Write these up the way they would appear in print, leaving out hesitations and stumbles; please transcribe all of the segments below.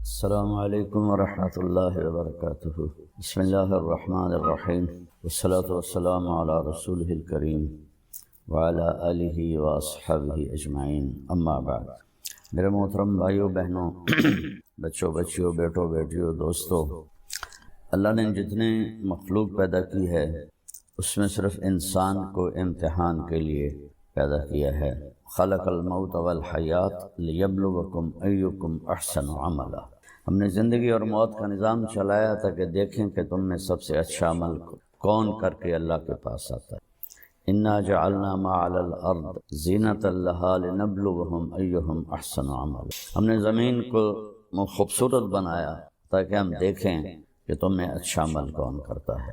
السلام علیکم ورحمۃ اللہ وبرکاتہ۔ بسم اللہ الرحمن الرحیم، والصلاة والسلام علی رسولہ الکریم وعلی آلہ واصحابہ اجمعین، اما بعد۔ میرے محترم بھائیوں بہنوں، بچوں بچیوں، بیٹوں بیٹیوں، دوستوں، اللہ نے جتنے مخلوق پیدا کی ہے اس میں صرف انسان کو امتحان کے لیے پیدا کیا ہے۔ خلق الموت والحیات لیبلوکم ایکم احسن عملا۔ ہم نے زندگی اور موت کا نظام چلایا تھا کہ دیکھیں کہ تم میں سب سے اچھا عمل کون کر کے اللہ کے پاس آتا ہے۔ انا جعلنا ما علی الارض زینۃ لہا لنبلوہم ایہم احسن عملا۔ ہم نے زمین کو خوبصورت بنایا تاکہ ہم دیکھیں کہ تم میں اچھا عمل کون کرتا ہے۔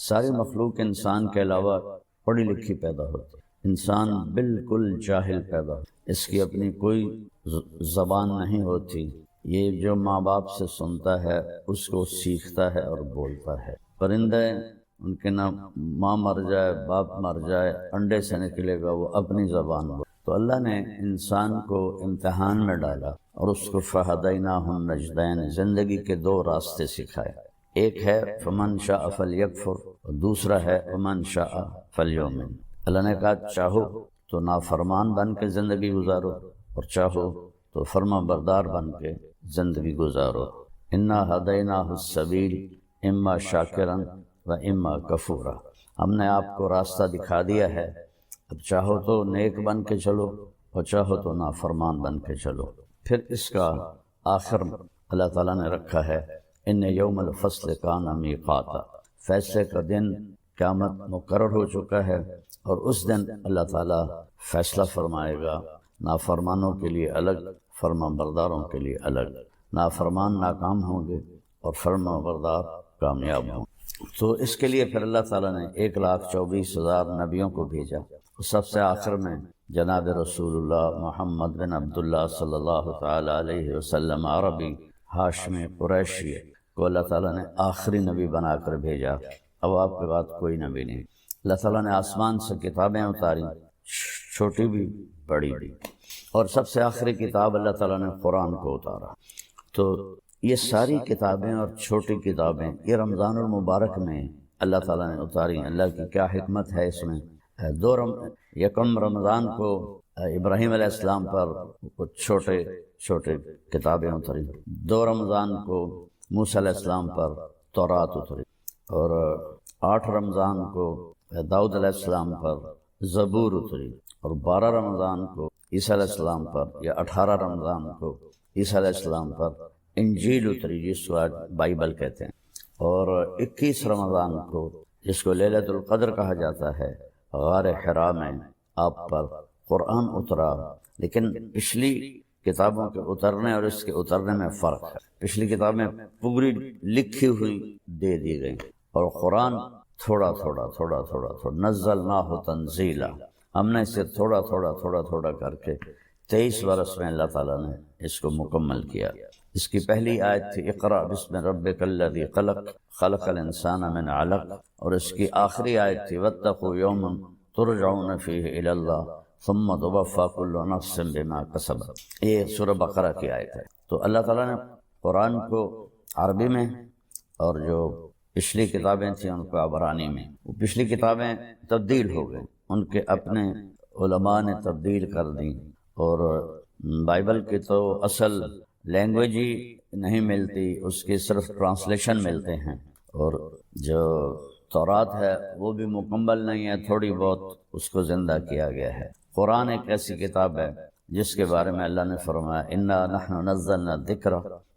ساری مخلوق انسان کے علاوہ پڑھی لکھی پیدا ہوتی ہے، انسان بالکل جاہل پیدا ہوتا ہے، اس کی اپنی کوئی زبان نہیں ہوتی۔ یہ جو ماں باپ سے سنتا ہے اس کو سیکھتا ہے اور بولتا ہے۔ پرندے ان کے نہ ماں مر جائے باپ مر جائے انڈے سے نکلے گا وہ اپنی زبان بول۔ تو اللہ نے انسان کو امتحان میں ڈالا اور اس کو فہدیناہ النجدین، زندگی کے دو راستے سکھائے۔ ایک ہے فمن شاء فلیکفر اور دوسرا ہے فمن شاء فلیؤمن۔ اللہ نے کہا چاہو تو نافرمان بن کے زندگی گزارو اور چاہو تو فرما بردار بن کے زندگی گزارو۔ انا ہدیناہ السبیل اما شاکرا و اما کفورا۔ ہم نے آپ کو راستہ دکھا دیا ہے، اب چاہو تو نیک بن کے چلو اور چاہو تو نافرمان بن کے چلو۔ پھر اس کا آخر اللہ تعالیٰ نے رکھا ہے ان یوم الفصل کان میقاتا۔ فیصلے کا دن قیامت مقرر ہو چکا ہے اور اس دن اللہ تعالیٰ فیصلہ فرمائے گا، نافرمانوں کے لیے الگ، فرما برداروں کے لیے الگ۔ نافرمان ناکام ہوں گے اور فرما بردار کامیاب ہوں گے۔ تو اس کے لیے پھر اللہ تعالیٰ نے 1,24,000 نبیوں کو بھیجا۔ سب سے آخر میں جناب رسول اللہ محمد بن عبداللہ صلی اللہ تعالیٰ علیہ وسلم عربی ہاشمی قریشی کو اللہ تعالیٰ نے آخری نبی بنا کر بھیجا۔ اب آپ کے بعد کوئی نبی نہیں۔ اللہ تعالیٰ نے آسمان سے کتابیں اتاری، چھوٹی بھی بڑی بھی، اور سب سے آخری کتاب اللہ تعالیٰ نے قرآن کو اتارا۔ تو یہ ساری کتابیں اور چھوٹی کتابیں یہ رمضان المبارک میں اللہ تعالیٰ نے اتاری۔ اللہ کی کیا حکمت ہے اس میں۔ یکم رمضان کو ابراہیم علیہ السلام پر کچھ چھوٹے چھوٹے کتابیں اتری، 2 رمضان کو موسیٰ علیہ السلام پر تورات اتری، اور 8 رمضان کو داؤد علیہ السلام پر زبور اتری، اور 12 رمضان کو عیسیٰ علیہ السلام پر، یا 18 رمضان کو عیسیٰ علیہ السلام پر انجیل اتری جس کو آج بائبل کہتے ہیں، اور 21 رمضان کو جس کو لیلۃ القدر کہا جاتا ہے غار حرا میں آپ پر قرآن اترا۔ لیکن پچھلی کتابوں کے اترنے اور اس کے اترنے میں فرق ہے۔ پچھلی کتابیں پوری لکھی ہوئی دے دی گئیں اور قرآن تھوڑا تھوڑا تھوڑا تھوڑا تھوڑا نزلناہ تنزیلا، ہم نے اسے تھوڑا تھوڑا تھوڑا تھوڑا کر کے 23 برس میں اللہ تعالیٰ نے اس کو مکمل کیا۔ اس کی پہلی آیت تھی اقرأ بسم ربک الذی خلق خلق الانسان من علق، اور اس کی آخری آیت تھی واتقوا یوما ترجعون فیہ الی اللہ ثم توفی کل نفس بما کسبت۔ یہ سورہ بقرہ کی آیت ہے۔ تو اللہ تعالیٰ نے قرآن کو عربی میں، اور جو پچھلی کتابیں تھیں ان کو عبرانی میں، وہ پچھلی کتابیں تبدیل ہو گئیں، ان کے اپنے علماء نے تبدیل کر دیں، اور بائبل کی تو اصل لینگویج ہی نہیں ملتی، اس کی صرف ٹرانسلیشن ملتے ہیں، اور جو تورات ہے وہ بھی مکمل نہیں ہے، تھوڑی بہت اس کو زندہ کیا گیا ہے۔ قرآن ایک ایسی کتاب ہے جس کے بارے میں اللہ نے فرمایا انا نحن نزلنا الذکر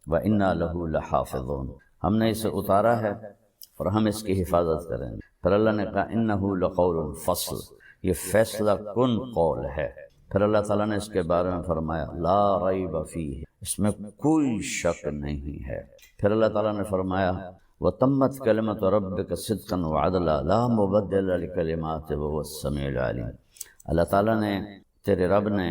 وانا لہ لحافظون، ہم نے اسے اتارا ہے اور ہم اس کی حفاظت کریں گے۔ پھر اللہ نے کہا انہ لقول فصل، یہ فیصلہ کن قول ہے۔ پھر اللہ تعالیٰ نے اس کے بارے میں فرمایا لا ریب فیہ، اس میں کوئی شک نہیں ہے۔ پھر اللہ تعالیٰ نے فرمایا وتمت کلمۃ ربک صدقا وعدلا لا مبدل لکلماتہ وہو السمیع العلیم۔ اللہ تعالیٰ نے، تیرے رب نے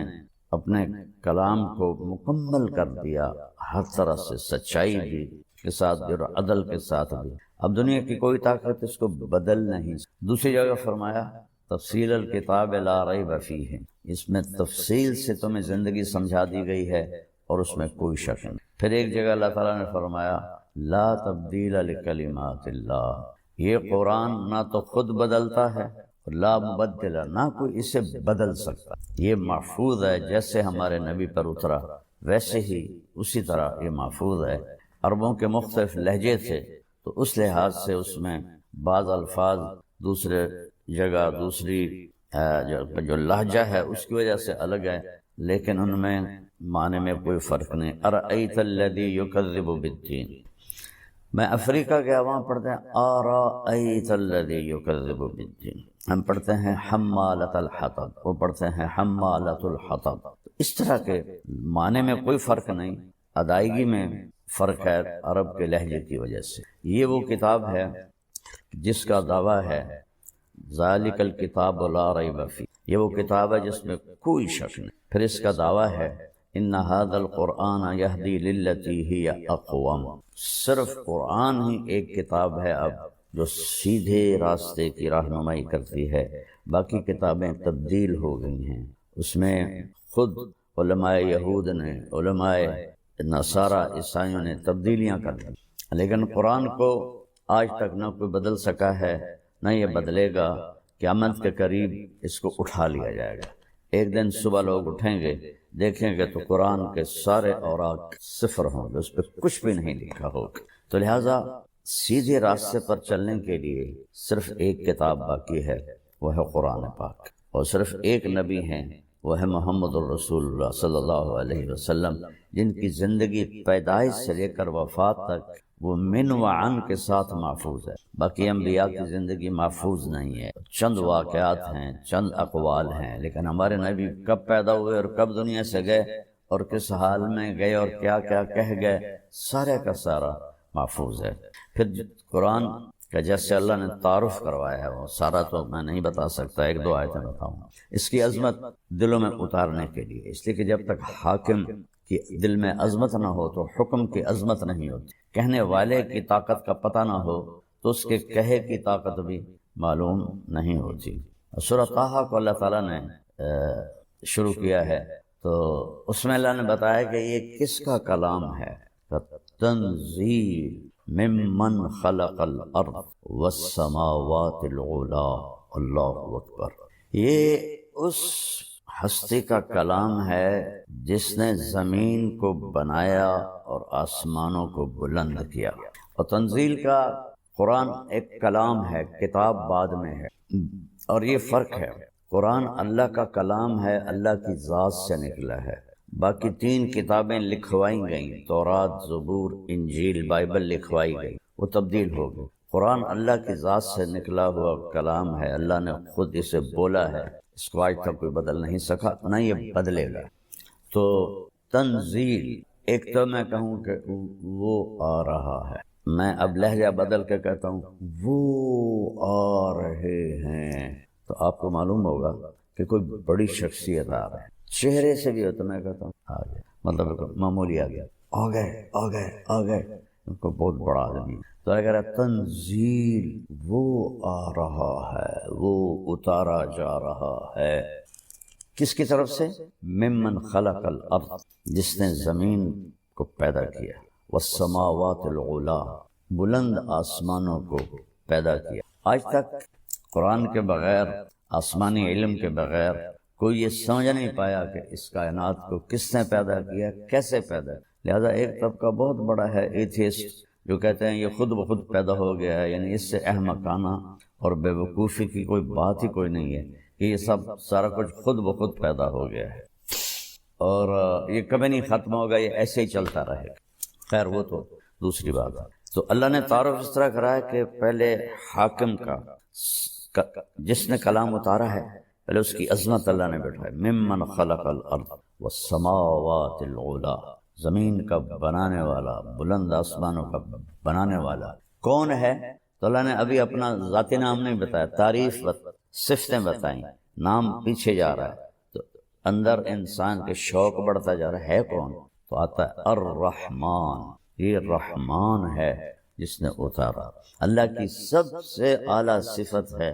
اپنے کلام کو مکمل کر دیا، ہر طرح سے سچائی بھی کے ساتھ بھی اور عدل کے ساتھ بھی۔ اب دنیا کی کوئی طاقت اس کو بدل نہیں۔ دوسری جگہ فرمایا تفصیل الکتاب لا ریب فیہ، اس میں تفصیل سے تمہیں زندگی سمجھا دی گئی ہے اور اس میں کوئی شک نہیں۔ پھر ایک جگہ اللہ تعالیٰ نے فرمایا لا تبدیل لکلمات اللہ، یہ قرآن نہ تو خود بدلتا ہے، لا مبدل، نہ کوئی اسے بدل سکتا، یہ محفوظ ہے، جیسے ہمارے نبی پر اترا ویسے ہی اسی طرح یہ محفوظ ہے۔ عربوں کے مختلف لہجے تھے، تو اس لحاظ سے اس میں بعض الفاظ دوسرے جگہ دوسری جو لہجہ ہے اس کی وجہ سے الگ ہے، لیکن ان میں معنی میں کوئی فرق نہیں۔ ارأیت الذی یکذب بالدین، میں افریقہ گیا، وہاں پڑھتے ہیں ارأیت الذی یکذب بالدین، ہم پڑھتے ہیں حمالۃ الحطب، وہ پڑھتے ہیں حمالۃ الحطب۔ اس طرح کے معنی میں کوئی فرق نہیں، ادائیگی میں فرق ہے عرب کے لہجے کی وجہ سے۔ یہ وہ کتاب ہے جس کا دعویٰ ہے ذالک الکتاب لا ریب فیہ، یہ وہ کتاب ہے جس میں کوئی شک نہیں۔ پھر اس کا دعویٰ ہے ان ھذا القرآن یہدی للتی ہی اقوم، صرف قرآن ہی ایک کتاب ہے اب جو سیدھے راستے کی رہنمائی کرتی ہے، باقی کتابیں تبدیل ہو گئی ہیں۔ اس میں خود علماء یہود نے، علماء نصارہ عیسائیوں نے تبدیلیاں کر دی، لیکن قرآن کو آج تک نہ کوئی بدل سکا ہے، نہ یہ بدلے گا۔ قیامت کے قریب اس کو اٹھا لیا جائے گا، ایک دن صبح لوگ اٹھیں گے، دیکھیں گے تو قرآن کے سارے اوراق صفر ہوں گے، اس پہ کچھ بھی نہیں لکھا ہوگا۔ تو لہٰذا سیدھے راستے پر چلنے کے لیے صرف ایک کتاب باقی ہے، وہ ہے قرآن پاک، اور صرف ایک نبی ہیں، وہ ہے محمد الرسول اللہ صلی اللہ علیہ وسلم، جن کی زندگی پیدائش سے لے کر وفات تک وہ من و عن کے ساتھ محفوظ ہے۔ باقی انبیاء کی زندگی محفوظ نہیں ہے، چند واقعات ہیں، چند اقوال ہیں، لیکن ہمارے نبی کب پیدا ہوئے اور کب دنیا سے گئے اور کس حال میں گئے اور کیا کیا کہہ گئے، سارے کا سارا محفوظ ہے۔ پھر قرآن کا جیسے اللہ نے تعارف کروایا ہے، وہ سارا تو میں نہیں بتا سکتا، ایک دو آیتیں بتاؤں۔ اس کی عظمت دلوں میں اتارنے کے لیے، اس لیے کہ جب تک حاکم کی دل میں عظمت نہ ہو تو حکم کی عظمت نہیں ہوتی، کہنے والے کی طاقت کا پتہ نہ ہو تو اس کے کہے کی طاقت بھی معلوم نہیں ہوتی۔ سورہ طٰہٰ کو اللہ تعالیٰ نے شروع کیا ہے تو اس میں اللہ نے بتایا کہ یہ کس کا کلام ہے، تنزیل ممن خلق الارض والسماوات العلی، اللہ اکبر، یہ اس ہستی کا کلام ہے جس نے زمین کو بنایا اور آسمانوں کو بلند کیا۔ اور تنزیل کا قرآن ایک کلام ہے، کتاب بعد میں ہے، اور یہ فرق ہے، قرآن اللہ کا کلام ہے، اللہ کی ذات سے نکلا ہے۔ باقی تین کتابیں لکھوائی گئیں، تورات، زبور، انجیل، بائبل لکھوائی گئی، وہ تبدیل ہو گئی۔ قرآن اللہ کی ذات سے نکلا ہوا کلام ہے، اللہ نے خود اسے بولا ہے، اس کو آج تک کوئی بدل نہیں سکا، نہ یہ بدلے گا۔ تو تنزیل، ایک تو میں کہوں کہ وہ آ رہا ہے، میں اب لہجہ بدل کے کہتا ہوں وہ آ رہے ہیں، تو آپ کو معلوم ہوگا کہ کوئی بڑی شخصیت آ رہا ہے، چہرے سے بھی ہو تو میں کہتا ہوں آ گیا، مطلب معمولی آ گیا، آ گئے ان کو بہت بڑا آدمی۔ تو اگر تنزیل، وہ آ رہا ہے، وہ اتارا جا رہا ہے، کس کی طرف سے؟ ممن خلق الارض، جس نے زمین کو پیدا کیا، والسماوات العلی، بلند آسمانوں کو پیدا کیا۔ آج تک قرآن کے بغیر، آسمانی علم کے بغیر کوئی یہ سمجھ نہیں پایا کہ اس کائنات کو کس نے پیدا کیا، کیسے پیدا۔ لہذا ایک طبقہ بہت بڑا ہے ایتھیسٹ، جو کہتے ہیں یہ خود بخود پیدا ہو گیا ہے، یعنی اس سے احمقانہ اور بے وقوفی کی کوئی بات ہی کوئی نہیں ہے کہ یہ سب سارا کچھ خود بخود پیدا ہو گیا ہے اور یہ کبھی نہیں ختم ہوگا، یہ ایسے ہی چلتا رہے گا۔ خیر وہ تو دوسری بات ہے۔ تو اللہ نے تعارف اس طرح کرا ہے کہ پہلے حاکم کا، جس نے کلام اتارا ہے، پہلے اس کی عظمت اللہ نے بٹھائی، ممن خلق الارض والسماوات العلی، زمین کا بنانے والا، بلند آسمانوں کا بنانے والا کون ہے؟ تو اللہ نے ابھی اپنا ذاتی نام نہیں بتایا، تعریف صفتیں بتائیں، نام پیچھے جا رہا ہے، تو اندر انسان کے شوق بڑھتا جا رہا ہے کون؟ تو آتا ہے الرحمن، یہ رحمان ہے جس نے اتارا۔ اللہ کی سب سے اعلیٰ صفت ہے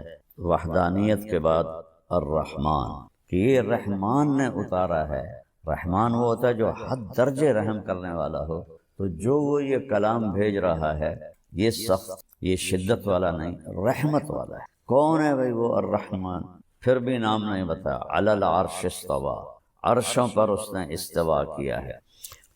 وحدانیت کے بعد الرحمن، کہ یہ رحمان نے اتارا ہے۔ رحمان وہ ہوتا ہے جو حد درجے رحم کرنے والا ہو، تو جو وہ یہ کلام بھیج رہا ہے یہ سخت، یہ شدت والا نہیں، رحمت والا ہے۔ کون ہے بھائی وہ الرحمن؟ پھر بھی نام نہیں بتایا۔ علی العرش استویٰ، عرشوں پر اس نے استوا کیا ہے۔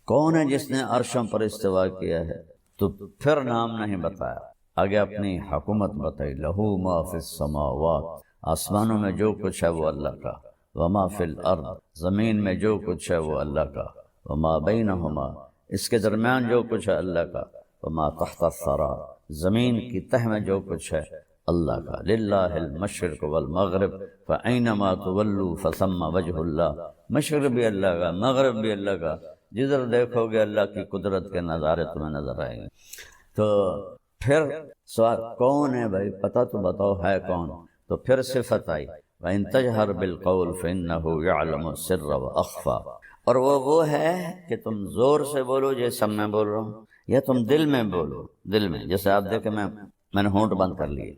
کون ہے جس نے عرشوں پر استوا کیا ہے؟ تو پھر نام نہیں بتایا، آگے اپنی حکومت بتائی۔ لہو ما فی السماوات، آسمانوں میں جو کچھ ہے وہ اللہ کا، وما فی الارض، زمین میں جو کچھ ہے وہ اللہ کا، وما بینہما، اس کے درمیان جو کچھ ہے اللہ کا، وما تحت الثری، زمین کی تہ میں جو کچھ ہے اللہ کا۔ للہ المشرق والمغرب فأینما تولوا فثم وجہ اللہ، مشرق بھی اللہ کا، مغرب بھی اللہ کا، جدھر دیکھو گے اللہ کی قدرت کے نظارے تمہیں نظر آئیں گے۔ تو پھر سوال کون ہے بھائی؟ پتہ تو بتاؤ ہے کون؟ تو پھر صفت آئی وَإِن تَجْهَرْ بِالْقَوْلِ فَإِنَّهُ يَعْلَمُ السِّرَّ وَأَخْفَى، اور وہ ہے کہ تم زور سے بولو جیسے میں بول رہا ہوں، یا تم دل میں بولو، دل میں، جیسے آپ دیکھیں میں نے ہونٹ بند کر لیے،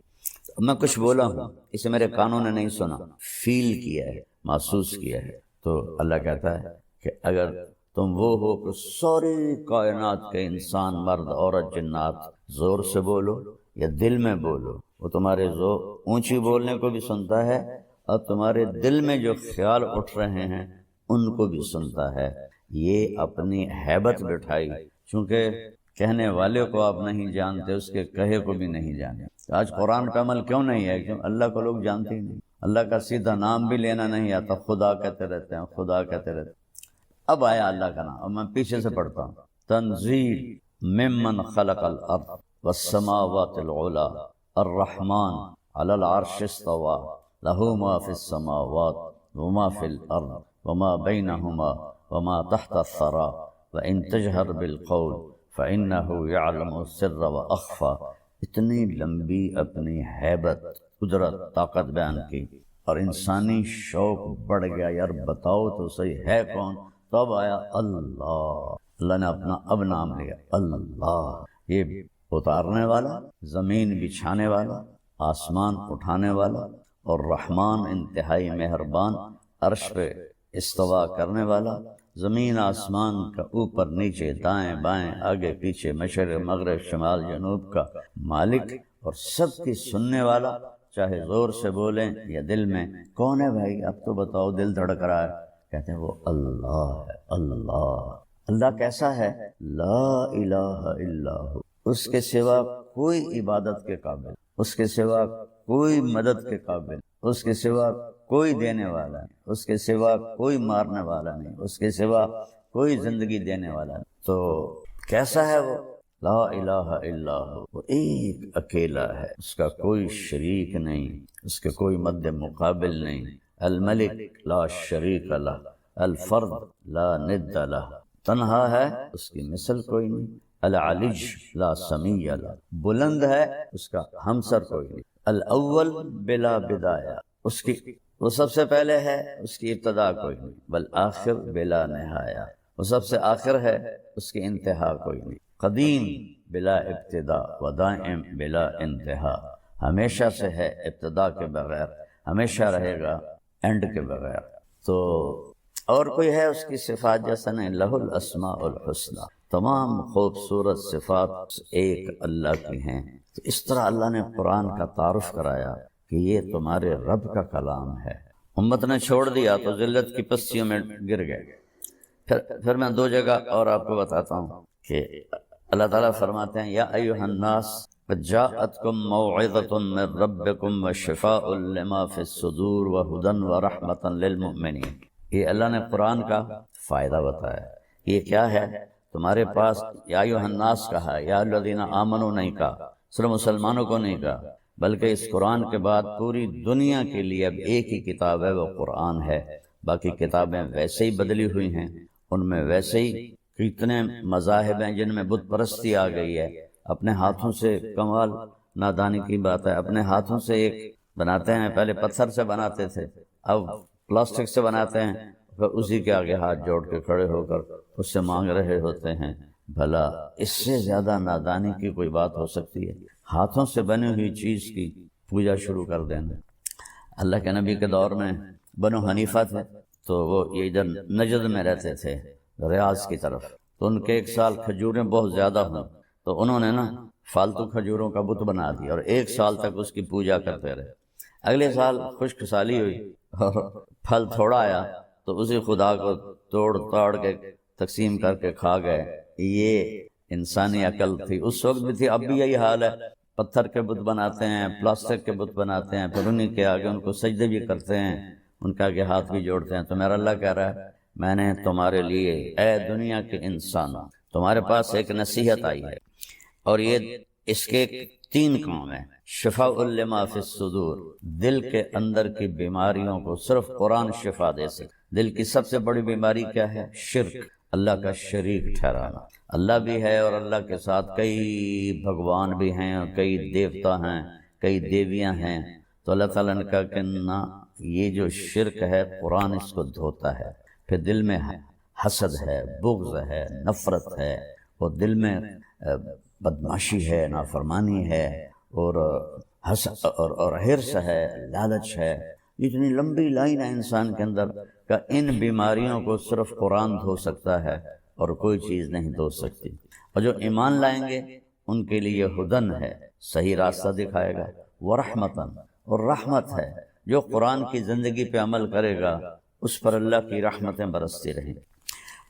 میں کچھ بولا ہوں، اسے میرے کانوں نے نہیں سنا، فیل کیا ہے، محسوس کیا ہے۔ تو اللہ کہتا ہے کہ اگر تم وہ ہو کہ ساری کائنات کے انسان، مرد، عورت، جنات زور سے بولو یا دل میں بولو، وہ تمہارے زور اونچی بولنے کو بھی سنتا ہے، اور تمہارے دل میں جو خیال اٹھ رہے ہیں ان کو بھی سنتا ہے۔ یہ اپنی ہیبت بٹھائی، چونکہ کہنے والے کو آپ نہیں جانتے، اس کے کہے کو بھی نہیں جانے۔ آج قرآن کا عمل کیوں نہیں ہے؟ کیوں اللہ کو لوگ جانتے ہی نہیں، اللہ کا سیدھا نام بھی لینا نہیں آتا، خدا کہتے رہتے ہیں، خدا کہتے رہتے ہیں۔ اب آیا اللہ کا نام، اب میں پیچھے سے پڑھتا ہوں۔ تنزیل ممن خلق الارض والسماوات العلی الرحمن علی العرش استوى له ما في السماوات وما في الارض وما بینہما وما تحت الثری وان تجہر بالقول فانه يعلم السر واخفى۔ اتنی لمبی اپنی ہیبت، قدرت، طاقت بیان کی، اور انسانی شوق بڑھ گیا، یار بتاؤ تو صحیح ہے کون؟ تب آیا اللہ، اللہ نے اپنا اب نام لیا، اللہ، یہ اتارنے والا، زمین بچھانے والا، آسمان اٹھانے والا، اور رحمان انتہائی مہربان، عرش پہ استوا کرنے والا، زمین آسمان کا اوپر نیچے دائیں بائیں آگے پیچھے مشرق مغرب شمال جنوب کا مالک، اور سب کی سننے والا، چاہے زور سے بولیں یا دل میں۔ کون ہے بھائی؟ اب تو بتاؤ، دل دھڑک رہا ہے، کہتے ہیں وہ اللہ ہے۔ اللہ، اللہ کیسا ہے؟ لا الہ الا ہو، اس کے سوا کوئی عبادت کے قابل، اس کے سوا کوئی مدد کے قابل، اس کے سوا کوئی دینے والا نہیں، اس کے سوا کوئی مارنے والا نہیں، اس کے سوا کوئی زندگی دینے والا نہیں۔ تو کیسا ہے وہ؟ لا الہ الا ہو، وہ ایک اکیلا ہے، اس کا کوئی شریک نہیں، اس کے کوئی مد مقابل نہیں۔ الملک لا شریک لہ، الفرد لا ند لہ، تنہا ہے، اس کی مثل کوئی نہیں۔ العلج لا سمیع لہ، بلند ہے، اس کا ہمسر کوئی نہیں۔ الاول بلا بدایہ، اس کی وہ سب سے پہلے ہے، اس کی ابتدا کوئی نہیں۔ والآخر بلا نہایہ، وہ سب سے آخر ہے، اس کی انتہا کوئی نہیں۔ قدیم بلا ابتدا ودائم بلا انتہا، ہمیشہ سے ہے، ابتدا کے بغیر، ہمیشہ رہے گا اینڈ کے بغیر۔ تو اور کوئی ہے اس کی صفات جیسا نہیں۔ لہ الاسماء الحسنی، تمام خوبصورت صفات ایک اللہ کی ہیں۔ تو اس طرح اللہ نے قرآن کا تعارف کرایا کہ یہ تمہارے رب کا کلام ہے۔ امت نے چھوڑ دیا تو ذلت کی پستیوں میں گر گئے۔ پھر میں دو جگہ اور آپ کو بتاتا ہوں کہ اللہ تعالیٰ فرماتے ہیں یا ایھا الناس قد جاءتکم موعظۃ من ربکم وشفاء لما فی الصدور وہدی ورحمۃ للمؤمنین۔ یہ اللہ نے قرآن کا فائدہ بتایا۔ یہ کیا ہے؟ تمہارے پاس یا ایھا الناس کہا، یا الذین آمنوا نہیں کہا، صرف مسلمانوں کو نہیں کہا، بلکہ اس قرآن کے بعد پوری دنیا کے لیے اب ایک ہی کتاب ہے، وہ قرآن ہے۔ باقی کتابیں ویسے ہی بدلی ہوئی ہیں، ان میں ویسے ہی کتنے مذاہب ہیں جن میں بت پرستی آ گئی ہے۔ اپنے ہاتھوں سے، کمال نادانی کی بات ہے، اپنے ہاتھوں سے ایک بناتے ہیں، پہلے پتھر سے بناتے تھے، اب پلاسٹک سے بناتے ہیں، پھر اسی کے آگے ہاتھ جوڑ کے کھڑے ہو کر اس سے مانگ رہے ہوتے ہیں۔ بھلا اس سے زیادہ نادانی کی کوئی بات ہو سکتی ہے؟ ہاتھوں سے بنی ہوئی چیز کی پوجا شروع کر دینا۔ اللہ کے نبی کے دور میں بنو حنیفہ تھے، تو وہ یہ ادھر نجد میں رہتے تھے، ریاض کی طرف، تو ان کے ایک سال کھجوریں بہت زیادہ ہوں تو انہوں نے نا فالتو کھجوروں کا بت بنا دیا اور ایک سال تک اس کی پوجا کرتے رہے۔ اگلے سال خشک سالی ہوئی اور پھل تھوڑا آیا تو اسی خدا کو توڑ تاڑ کے تقسیم کر کے کھا گئے۔ یہ انسانی عقل تھی، اس وقت بھی تھی، اب بھی یہی حال ہے۔ پتھر کے بت بناتے ہیں، پلاسٹک کے بت بناتے ہیں، پھر انہیں کے آگے ان کو سجدے بھی کرتے ہیں، ان کے آگے ہاتھ بھی جوڑتے ہیں۔ تو میرا اللہ کہہ رہا ہے میں نے تمہارے لیے اے دنیا کے انسان تمہارے پاس ایک نصیحت آئی ہے، اور یہ اس کے 3 کام ہیں۔ شفاء لما فی الصدور، دل کے اندر کی بیماریوں کو صرف قرآن شفا دے سکے۔ دل کی سب سے بڑی بیماری کیا ہے؟ شرک، اللہ کا شریک ٹھہرانا۔ اللہ بھی ہے اور اللہ کے ساتھ کئی بھگوان بھی ہیں اور کئی دیوتا ہیں، کئی دیویاں ہیں۔ تو اللہ تعالیٰ نے کہا کہ نہ، یہ جو شرک ہے قرآن اس کو دھوتا ہے۔ پھر دل میں حسد ہے، بغض ہے، نفرت ہے، اور دل میں بدماشی ہے، نافرمانی ہے، اور حسد اور حرص ہے، لالچ ہے۔ اتنی لمبی لائن ہے انسان کے اندر کہ ان بیماریوں کو صرف قرآن دھو سکتا ہے اور کوئی چیز نہیں دھو سکتی۔ اور جو ایمان لائیں گے ان کے لیے ہدن ہے، صحیح راستہ دکھائے گا، ورحمتن، اور رحمت ہے۔ جو قرآن کی زندگی پہ عمل کرے گا اس پر اللہ کی رحمتیں برستی رہیں۔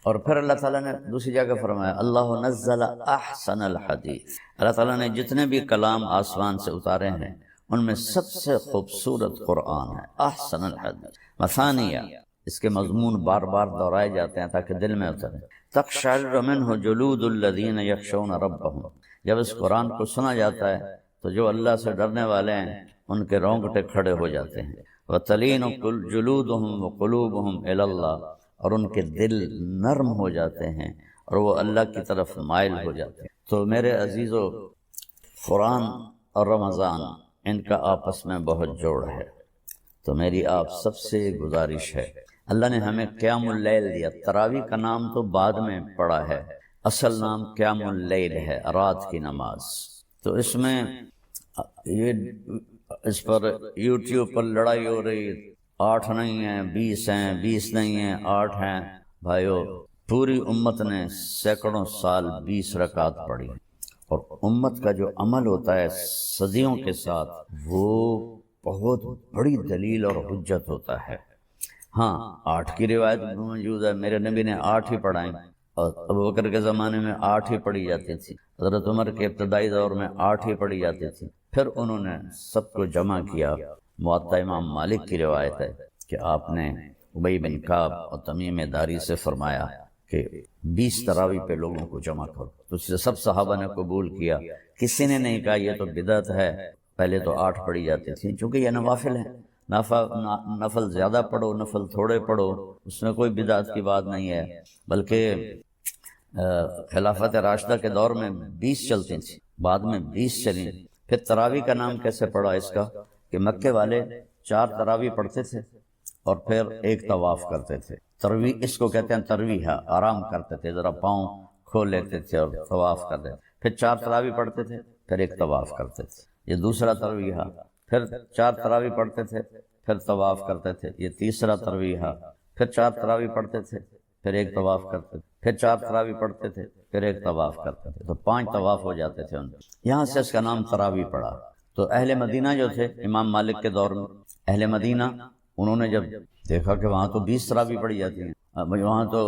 اور پھر اللہ تعالیٰ نے دوسری جگہ فرمایا اللہ نزل احسن الحدیث، اللہ تعالیٰ نے جتنے بھی کلام آسمان سے اتارے ہیں ان میں سب سے خوبصورت قرآن ہے، احسن الحدیث۔ مثانیہ، اس کے مضمون بار بار دہرائے جاتے ہیں تاکہ دل میں اترے۔ تقشعر منہ جلود الذین یخشون ربہم، جب اس قرآن کو سنا جاتا ہے تو جو اللہ سے ڈرنے والے ہیں ان کے رونگٹے کھڑے ہو جاتے ہیں۔ وتلین جلودہم وقلوبہم الی اللہ، اور ان کے دل نرم ہو جاتے ہیں اور وہ اللہ کی طرف مائل ہو جاتے ہیں۔ تو میرے عزیزو، قرآن اور رمضان ان کا آپس میں بہت جوڑ ہے۔ تو میری آپ سب سے گزارش ہے، اللہ نے ہمیں قیام اللیل دیا۔ تراویح کا نام تو بعد میں پڑا ہے، اصل نام قیام اللیل ہے، رات کی نماز۔ تو اس میں یہ اس پر یوٹیوب پر لڑائی ہو رہی، 8 نہیں ہیں، 20 ہیں، 20 نہیں ہیں، 8 ہیں۔ بھائیو، پوری امت نے سینکڑوں سال 20 رکعت پڑھی، اور امت کا جو عمل ہوتا ہے صدیوں کے ساتھ وہ بہت بڑی دلیل اور حجت ہوتا ہے۔ ہاں، 8 کی روایت موجود ہے، میرے نبی نے 8 ہی پڑھائیں، اور ابوبکر کے زمانے میں 8 ہی پڑھی جاتی تھی، حضرت عمر کے ابتدائی دور میں 8 ہی پڑھی جاتی تھی۔ پھر انہوں نے سب کو جمع کیا۔ موطا امام مالک کی روایت ہے کہ آپ نے ابی بن کعب اور تمیم داری سے فرمایا کہ 20 تراویح پہ لوگوں کو جمع کرو، تو اس سے سب صحابہ نے قبول کیا۔ کسی نے نہیں کہا یہ تو بدعت ہے، پہلے تو 8 پڑھی جاتی تھی، چونکہ یہ نوافل ہیں، نفل زیادہ پڑھو، نفل تھوڑے پڑھو، اس میں کوئی بدعت کی بات نہیں ہے۔ بلکہ خلافت راشدہ کے دور میں 20 چلتی تھیں، بعد میں 20 چلیں۔ پھر تراویح کا نام کیسے پڑا اس کا؟ کہ مکے والے 4 تراویح پڑھتے تھے اور پھر ایک طواف کرتے تھے۔ ترویح اس کو کہتے ہیں، ترویح، آرام کرتے تھے، ذرا پاؤں کھول لیتے تھے اور طواف کرتے تھے۔ پھر 4 تراویح پڑھتے تھے، پھر ایک طواف کرتے تھے، یہ دوسرا ترویح۔ پھر 4 تراویح پڑھتے تھے، پھر طواف کرتے تھے، یہ تیسرا ترویح۔ پھر 4 تراویح پڑھتے تھے، پھر ایک طواف کرتے تھے، پھر 4 تراویح پڑھتے تھے، پھر ایک طواف کرتے تھے، تو 5 طواف ہو جاتے تھے ان کے۔ یہاں سے اس کا نام تراویح پڑا۔ تو اہل مدینہ جو تھے امام مالک کے دور میں، اہل مدینہ انہوں نے جب دیکھا کہ وہاں تو 20 تراویح پڑھی جاتی ہیں، وہاں تو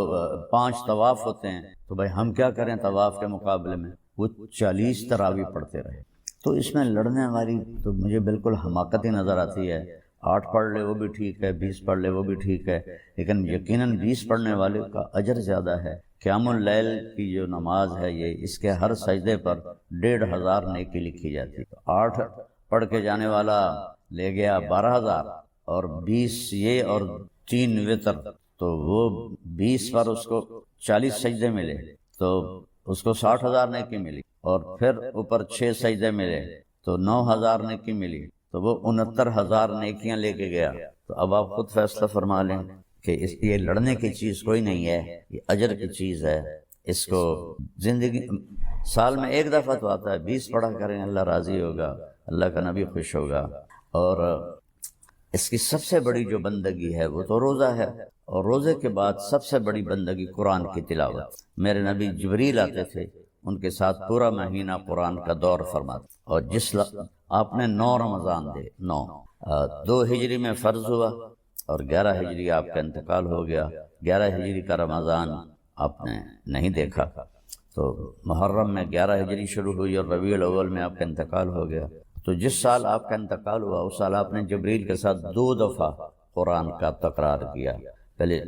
5 طواف ہوتے ہیں، تو بھائی ہم کیا کریں طواف کے مقابلے میں؟ وہ 40 تراویح پڑھتے رہے۔ تو اس میں لڑنے والی تو مجھے بالکل حماقت ہی نظر آتی ہے۔ 8 پڑھ لے وہ بھی ٹھیک ہے، 20 پڑھ لے وہ بھی ٹھیک ہے، لیکن یقیناً 20 پڑھنے والے کا اجر زیادہ ہے۔ قیام اللیل کی جو نماز ہے، یہ اس کے ہر سجدے پر 1500 نیکی لکھی جاتی ہے۔ 8 پڑھ کے جانے والا لے گیا 12000، اور 20 یہ اور 3 وتر، تو وہ 20 پر اس کو 40 سجدے ملے، تو اس کو 60000 نیکی ملی، اور پھر اوپر 6 سجدے ملے تو 9000 نیکی ملی، تو وہ 69000 نیکیاں لے کے گیا۔ تو اب آپ خود فیصلہ فرما لیں کہ یہ لڑنے کی چیز کوئی نہیں ہے، یہ اجر کی چیز ہے۔ اس کو زندگی سال میں ایک دفعہ تو آتا ہے، 20 پڑھا کریں، اللہ راضی ہوگا، اللہ کا نبی خوش ہوگا۔ اور اس کی سب سے بڑی جو بندگی ہے وہ تو روزہ ہے، اور روزے کے بعد سب سے بڑی بندگی قرآن کی تلاوت۔ میرے نبی جبریل آتے تھے، ان کے ساتھ پورا مہینہ قرآن کا دور فرماتے، اور آپ نے 9 رمضان دے، 2 ہجری میں فرض ہوا اور 11 ہجری آپ کا انتقال ہو گیا۔ 11 ہجری کا رمضان آپ نے نہیں دیکھا، تو محرم میں 11 ہجری شروع ہوئی اور ربیع الاول میں آپ کا انتقال ہو گیا۔ تو جس سال آپ کا انتقال ہوا اس سال آپ نے جبریل کے ساتھ 2 دفعہ قرآن کا تکرار کیا۔ پہلے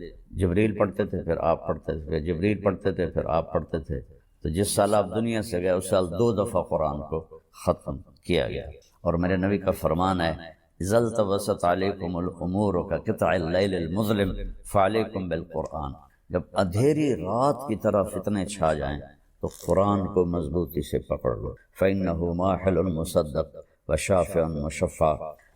جبریل پڑھتے تھے، پھر آپ پڑھتے تھے، پھر جبریل پڑھتے تھے، پھر آپ پڑھتے تھے۔ تو جس سال آپ دنیا سے گئے اس سال 2 دفعہ قرآن کو ختم کیا گیا۔ اور میرے نبی کا فرمان ہے، اذا التبست علیکم الامور کقطع اللیل المظلم فعلیکم بالقرآن، جب اندھیری رات کی طرح فتنے چھا جائیں تو قرآن کو مضبوطی سے پکڑ لو، فإنہ ماحل مصدق وشافع مشفع،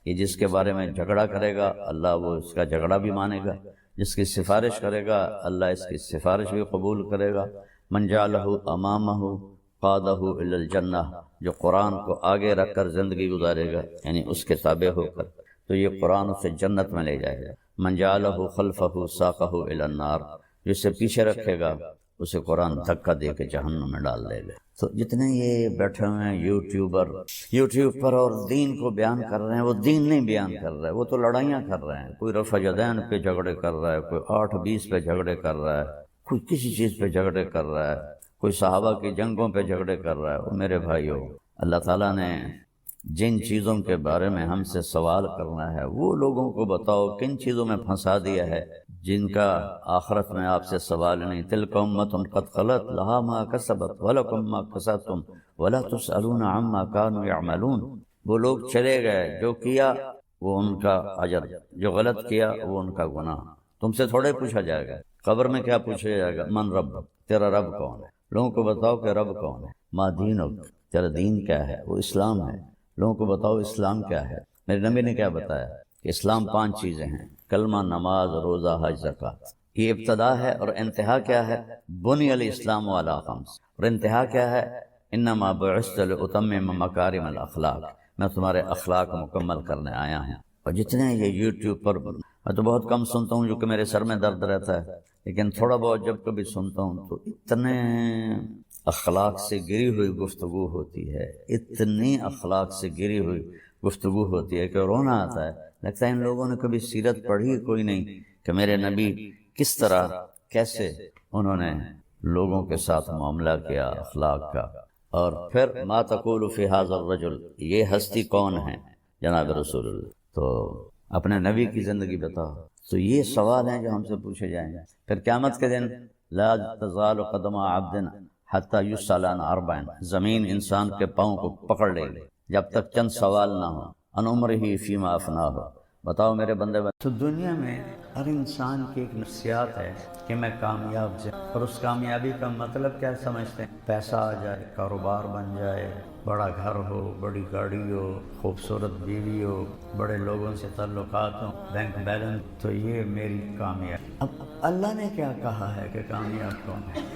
یہ جس کے بارے میں جھگڑا کرے گا اللہ وہ اس کا جھگڑا بھی مانے گا، جس کی سفارش کرے گا اللہ اس کی سفارش بھی قبول کرے گا۔ من جعلہ امامہ قادہ الی الجنہ، جو قرآن کو آگے رکھ کر زندگی گزارے گا یعنی اس کے تابع ہو کر، تو یہ قرآن اسے جنت میں لے جائے گا۔ من جعلہ خلفہ ساقہ الی النار، جو اسے پیچھے رکھے گا اسے قرآن دھکا دے کے جہنم میں ڈال دے گا۔ تو جتنے یہ بیٹھے ہوئے ہیں یوٹیوب پر اور دین کو بیان کر رہے ہیں، وہ دین نہیں بیان کر رہے، وہ تو لڑائیاں کر رہے ہیں۔ کوئی رفع یدین پہ جھگڑے کر رہا ہے، کوئی 8-20 پہ جھگڑے کر رہا ہے، کوئی کسی چیز پہ جھگڑے کر رہا ہے، کوئی صحابہ کی جنگوں پہ جھگڑے کر رہا ہے۔ وہ میرے بھائیو، اللہ تعالیٰ نے جن چیزوں کے بارے میں ہم سے سوال کرنا ہے وہ لوگوں کو بتاؤ کن چیزوں میں پھنسا دیا ہے جن کا آخرت میں آپ سے سوال نہیں۔ تلک امۃ قد خلت لہا ما کسبت ولکم ما کسبتم ولا تسألون عما كانوا يعملون، وہ لوگ چلے گئے، جو کیا وہ ان کا اجر، جو غلط کیا وہ ان کا گناہ۔ تم سے تھوڑے پوچھا جائے گا، قبر میں کیا پوچھا جائے گا؟ من رب، تیرا رب کون ہے؟ لوگوں کو بتاؤ کہ رب کون ہے۔ ما دینک، تیرا دین کیا ہے؟ وہ اسلام ہے، لوگوں کو بتاؤ اسلام کیا ہے۔ میرے نبی نے کیا بتایا کہ اسلام 5 چیزیں ہیں، کلمہ، نماز، روزہ، حج، زکوٰۃ۔ یہ ابتدا ہے، اور انتہا کیا ہے؟ بنی الاسلام علی 5، اور انتہا کیا ہے؟ انما بعثت لاتمم مکارم الاخلاق، میں تمہارے اخلاق مکمل کرنے آیا ہوں۔ اور جتنے یہ یوٹیوب پر، میں تو بہت کم سنتا ہوں جو کہ میرے سر میں درد رہتا ہے، لیکن تھوڑا بہت جب کبھی سنتا ہوں تو اتنے اخلاق سے گری ہوئی گفتگو ہوتی ہے، اتنی اخلاق سے گری ہوئی گفتگو ہوتی ہے کہ رونا آتا ہے۔ لگتا ہے ان لوگوں نے کبھی سیرت پڑھی کوئی نہیں کہ میرے نبی کس طرح، کیسے انہوں نے لوگوں کے ساتھ معاملہ کیا اخلاق کا۔ اور پھر ما تقول فی ھذا الرجل، یہ ہستی کون ہے؟ جناب رسول اللہ۔ تو اپنے نبی کی زندگی بتاؤ۔ تو یہ سوال ہیں جو ہم سے پوچھے جائیں گے۔ پھر قیامت کے دن لا تزال قدم عبد حتی یسأل عن 4، زمین انسان کے پاؤں کو پکڑ لے گی جب تک چند سوال نہ ہو، عن عمرہ فیما افناہ، بتاؤ میرے بندے۔ تو دنیا میں ہر انسان کی ایک نفسیات ہے کہ میں کامیاب جائے، اور اس کامیابی کا مطلب کیا سمجھتے ہیں؟ پیسہ آ جائے، کاروبار بن جائے، بڑا گھر ہو، بڑی گاڑی ہو، خوبصورت بیوی ہو، بڑے لوگوں سے تعلقات ہوں، بینک بیلنس، تو یہ میری کامیابی۔ اب اللہ نے کیا کہا ہے کہ کامیاب کون ہے؟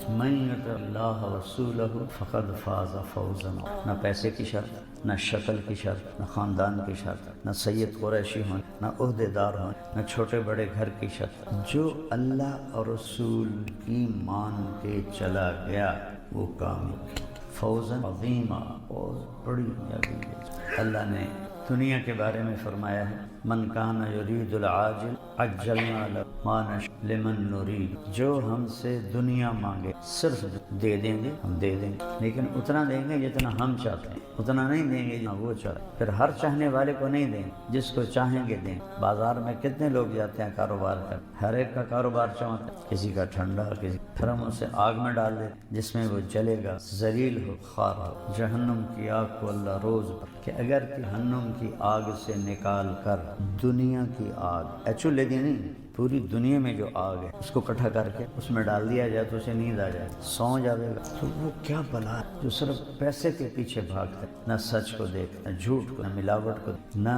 من یطع اللہ ورسولہ فقد فاز فوزا، نہ پیسے کی شرط، نہ شکل کی شرط، نہ خاندان کی شرط، نہ سید قریشی ہوں، نہ عہدے دار ہوں، نہ چھوٹے بڑے گھر کی شرط، جو اللہ اور رسول کی مان کے چلا گیا وہ کامیاب، فوزا عظیما، اور بڑی کامیابی۔ اللہ نے دنیا کے بارے میں فرمایا ہے، من کان یرید العاجل عجلنا له ما نشاء لمن نرید، جو ہم سے دنیا مانگے صرف دے دیں گے، ہم دے دیں گے، لیکن اتنا دیں گے جتنا ہم چاہتے ہیں، اتنا نہیں دیں گے جتنا وہ چاہتے ہیں۔ پھر ہر چاہنے والے کو نہیں دیں گے، جس کو چاہیں گے دیں۔ بازار میں کتنے لوگ جاتے ہیں کاروبار کر، ہر ایک کا کاروبار چمکتا ہے، کسی کا ٹھنڈا، کسی پھر ہم اسے آگ میں ڈال دیں جس میں وہ جلے گا، ذلیل ہو، خار ہو۔ جہنم کی آگ کو اللہ روز کہ اگر جہنم کی آگ سے نکال کر دنیا کی آگ، ایکچولی نہیں، پوری دنیا میں جو آگ ہے اس کو اکٹھا کر کے اس میں ڈال دیا جائے تو اسے نیند آ جائے، سو جائے گا۔ تو وہ کیا بلا ہے جو صرف پیسے کے پیچھے بھاگتا ہے، نہ سچ کو دیکھ، نہ جھوٹ کو، نہ ملاوٹ کو، نہ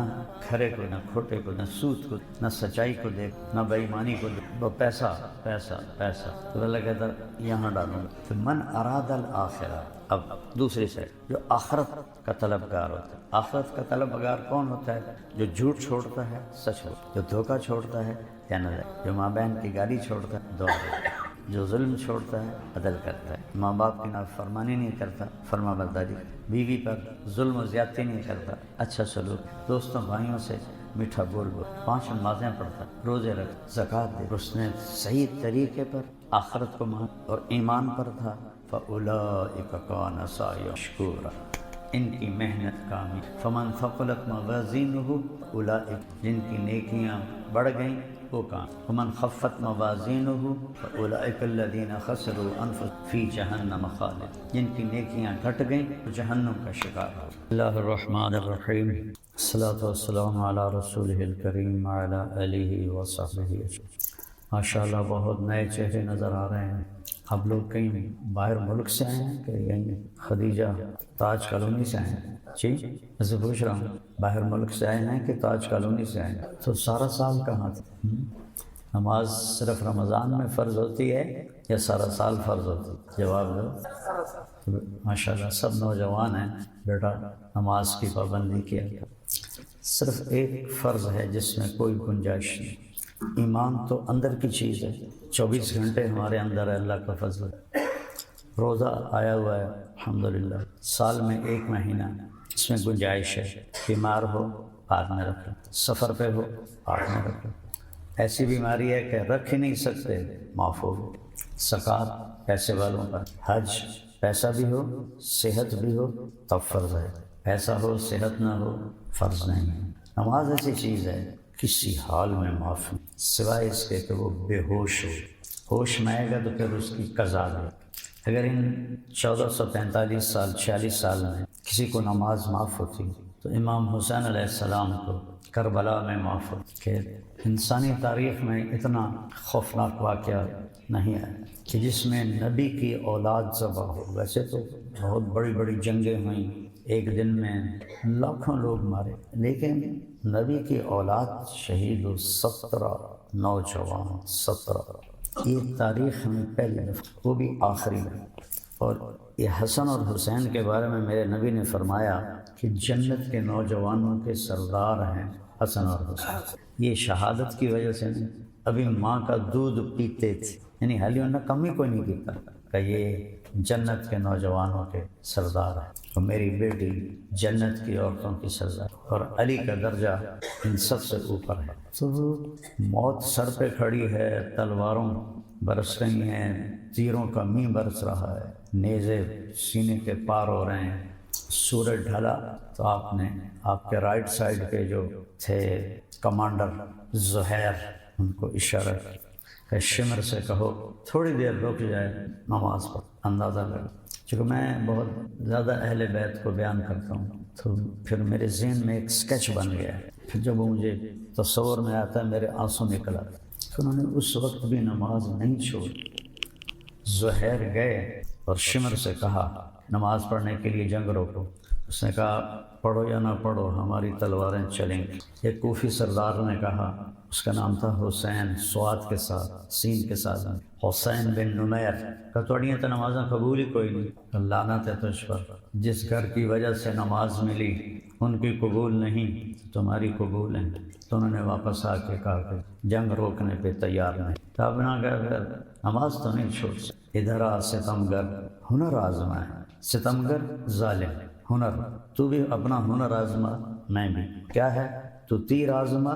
کھرے کو، نہ کھوٹے کو، نہ سود کو، نہ سچائی کو دیکھ، نہ بے ایمانی کو دیکھ، وہ پیسہ پیسہ پیسہ۔ تو اللہ کہتا ہے یہاں ڈالوں گا۔ من اراد الآخرہ، اب دوسری سائڈ جو آخرت کا طلبگار ہوتا ہے. آخرت کا طلبگار کون ہوتا ہے؟ جو جھوٹ چھوڑتا ہے سچ ہوتا ہے، جو دھوکہ چھوڑتا ہے جنت ہے، جو ماں بہن کی گالی چھوڑتا ہے دعا ہے، جو ظلم چھوڑتا ہے عدل کرتا ہے، ماں باپ کی نافرمانی نہیں کرتا فرما برداری، بیوی پر ظلم و زیادتی نہیں کرتا، اچھا سلوک، دوستوں بھائیوں سے میٹھا بول 5 نمازیں پڑھتا، روزے رکھ، زکوٰۃ دے، اس نے صحیح طریقے پر آخرت کو مان اور ایمان پر تھا. فَأُولَٰئِكَ كَانَ سَعْيُهُمْ مَشْكُورًا، ان کی محنت کامیاب. فَمَنْ ثَقُلَتْ مَوَازِينُهُ أُولَٰئِكَ، جن کی نیکیاں بڑھ گئیں وہ کام. وَمَنْ خَفَّتْ مَوَازِينُهُ فَأُولَٰئِكَ الَّذِينَ خَسِرُوا أَنفُسَهُمْ فِي جَهَنَّمَ خَالِدُونَ، جن کی نیکیاں گھٹ گئیں وہ جہنم کا شکار ہو. اللہ الرحمن الرحیم، الصلاۃ والسلام علی رسولہ الکریم وعلی آلہ وصحبہ اجمعین. ماشاء اللہ بہت نئے چہرے نظر آ رہے ہیں. آپ لوگ کہیں باہر ملک سے آئے ہیں کہ یہیں خدیجہ تاج کالونی سے آئے ہیں؟ جی میں سے پوچھ رہا ہوں باہر ملک سے آئے ہیں کہ تاج کالونی سے آئے ہیں؟ تو سارا سال کہاں تھے؟ نماز صرف رمضان میں فرض ہوتی ہے یا سارا سال فرض ہوتی ہے؟ جواب دو. ماشاء اللہ سب نوجوان ہیں. بیٹا نماز کی پابندی کیا کرو. صرف ایک فرض ہے جس میں کوئی گنجائش نہیں. ایمان تو اندر کی چیز ہے، 24 گھنٹے ہمارے اندر ہے، اللہ کا فضل ہے. روزہ آیا ہوا ہے الحمدللہ، سال میں 1 مہینہ، اس میں گنجائش ہے. بیمار ہو ہاتھ میں رکھ لو، سفر پہ ہو ہاتھ میں رکھ لو. ایسی بیماری ہے کہ رکھ ہی نہیں سکتے، معاف ہو. زکوٰۃ پیسے والوں کا، حج پیسہ بھی ہو صحت بھی ہو تب فرض ہے، پیسہ ہو صحت نہ ہو فرض نہیں ہے. نماز ایسی چیز ہے کسی حال میں معاف نہیں، سوائے اس کے کہ وہ بے ہوش ہو. ہوش میں آئے گا تو پھر اس کی قضا ہے. اگر ان 1445 سال 46 سال میں کسی کو نماز معاف ہوتی تو امام حسین علیہ السلام کو کربلا میں معاف ہوتی. کہ انسانی تاریخ میں اتنا خوفناک واقعہ نہیں ہے کہ جس میں نبی کی اولاد ذبح ہو. ویسے تو بہت بڑی بڑی جنگیں ہوئیں، ایک دن میں لاکھوں لوگ مارے، لیکن نبی کی اولاد شہید ہو 17 نوجوان 17. یہ تاریخ میں پہلے وہ بھی آخری میں. اور یہ حسن اور حسین کے بارے میں میرے نبی نے فرمایا کہ جنت کے نوجوانوں کے سردار ہیں حسن اور حسین. یہ شہادت کی وجہ سے نہیں، ابھی ماں کا دودھ پیتے تھے، یعنی حالی انہوں نے کم ہی کوئی نہیں پیتا کہ یہ جنت کے نوجوانوں کے سردار ہیں. اور میری بیٹی جنت کی عورتوں کی سردار، اور علی کا درجہ ان سب سے اوپر ہے. تو موت سر پہ کھڑی ہے، تلواروں برس رہی ہیں، تیروں کا مینہ برس رہا ہے، نیزے سینے کے پار ہو رہے ہیں. سورج ڈھلا تو آپ کے رائٹ سائڈ پہ جو تھے کمانڈر زہیر، ان کو اشارہ کہ شمر سے کہو تھوڑی دیر رک جائے نماز پر. اندازہ کرو، چونکہ میں بہت زیادہ اہل بیت کو بیان کرتا ہوں تو پھر میرے ذہن میں ایک سکیچ بن گیا ہے. پھر جب مجھے تصور میں آتا ہے میرے آنسو نکلا. تو انہوں نے اس وقت بھی نماز نہیں چھوڑی. زہیر گئے اور شمر سے کہا نماز پڑھنے کے لیے جنگ روکو. اس نے کہا پڑھو یا نہ پڑھو ہماری تلواریں چلیں گی. ایک کوفی سردار نے کہا، اس کا نام تھا حسین، سواد کے ساتھ سین کے ساتھ، حسین بن نمیر، کہ توڑیاں تو نمازیں قبول ہی کوئی نہیں، لعنت ہے تجھ پر. جس گھر کی وجہ سے نماز ملی ان کی قبول نہیں، تمہاری قبول ہے. تو انہوں نے واپس آ کے کہا کہ جنگ روکنے پہ تیار نہیں. تو اب نہ کہ نماز تو نہیں چھوڑ سکتے. ادھر آ ستمگر ہنر آزما ہے، ستمگر ظالم ہنر، تو بھی اپنا ہنر آزما، میں بھی. کیا ہے؟ تو تیر آزما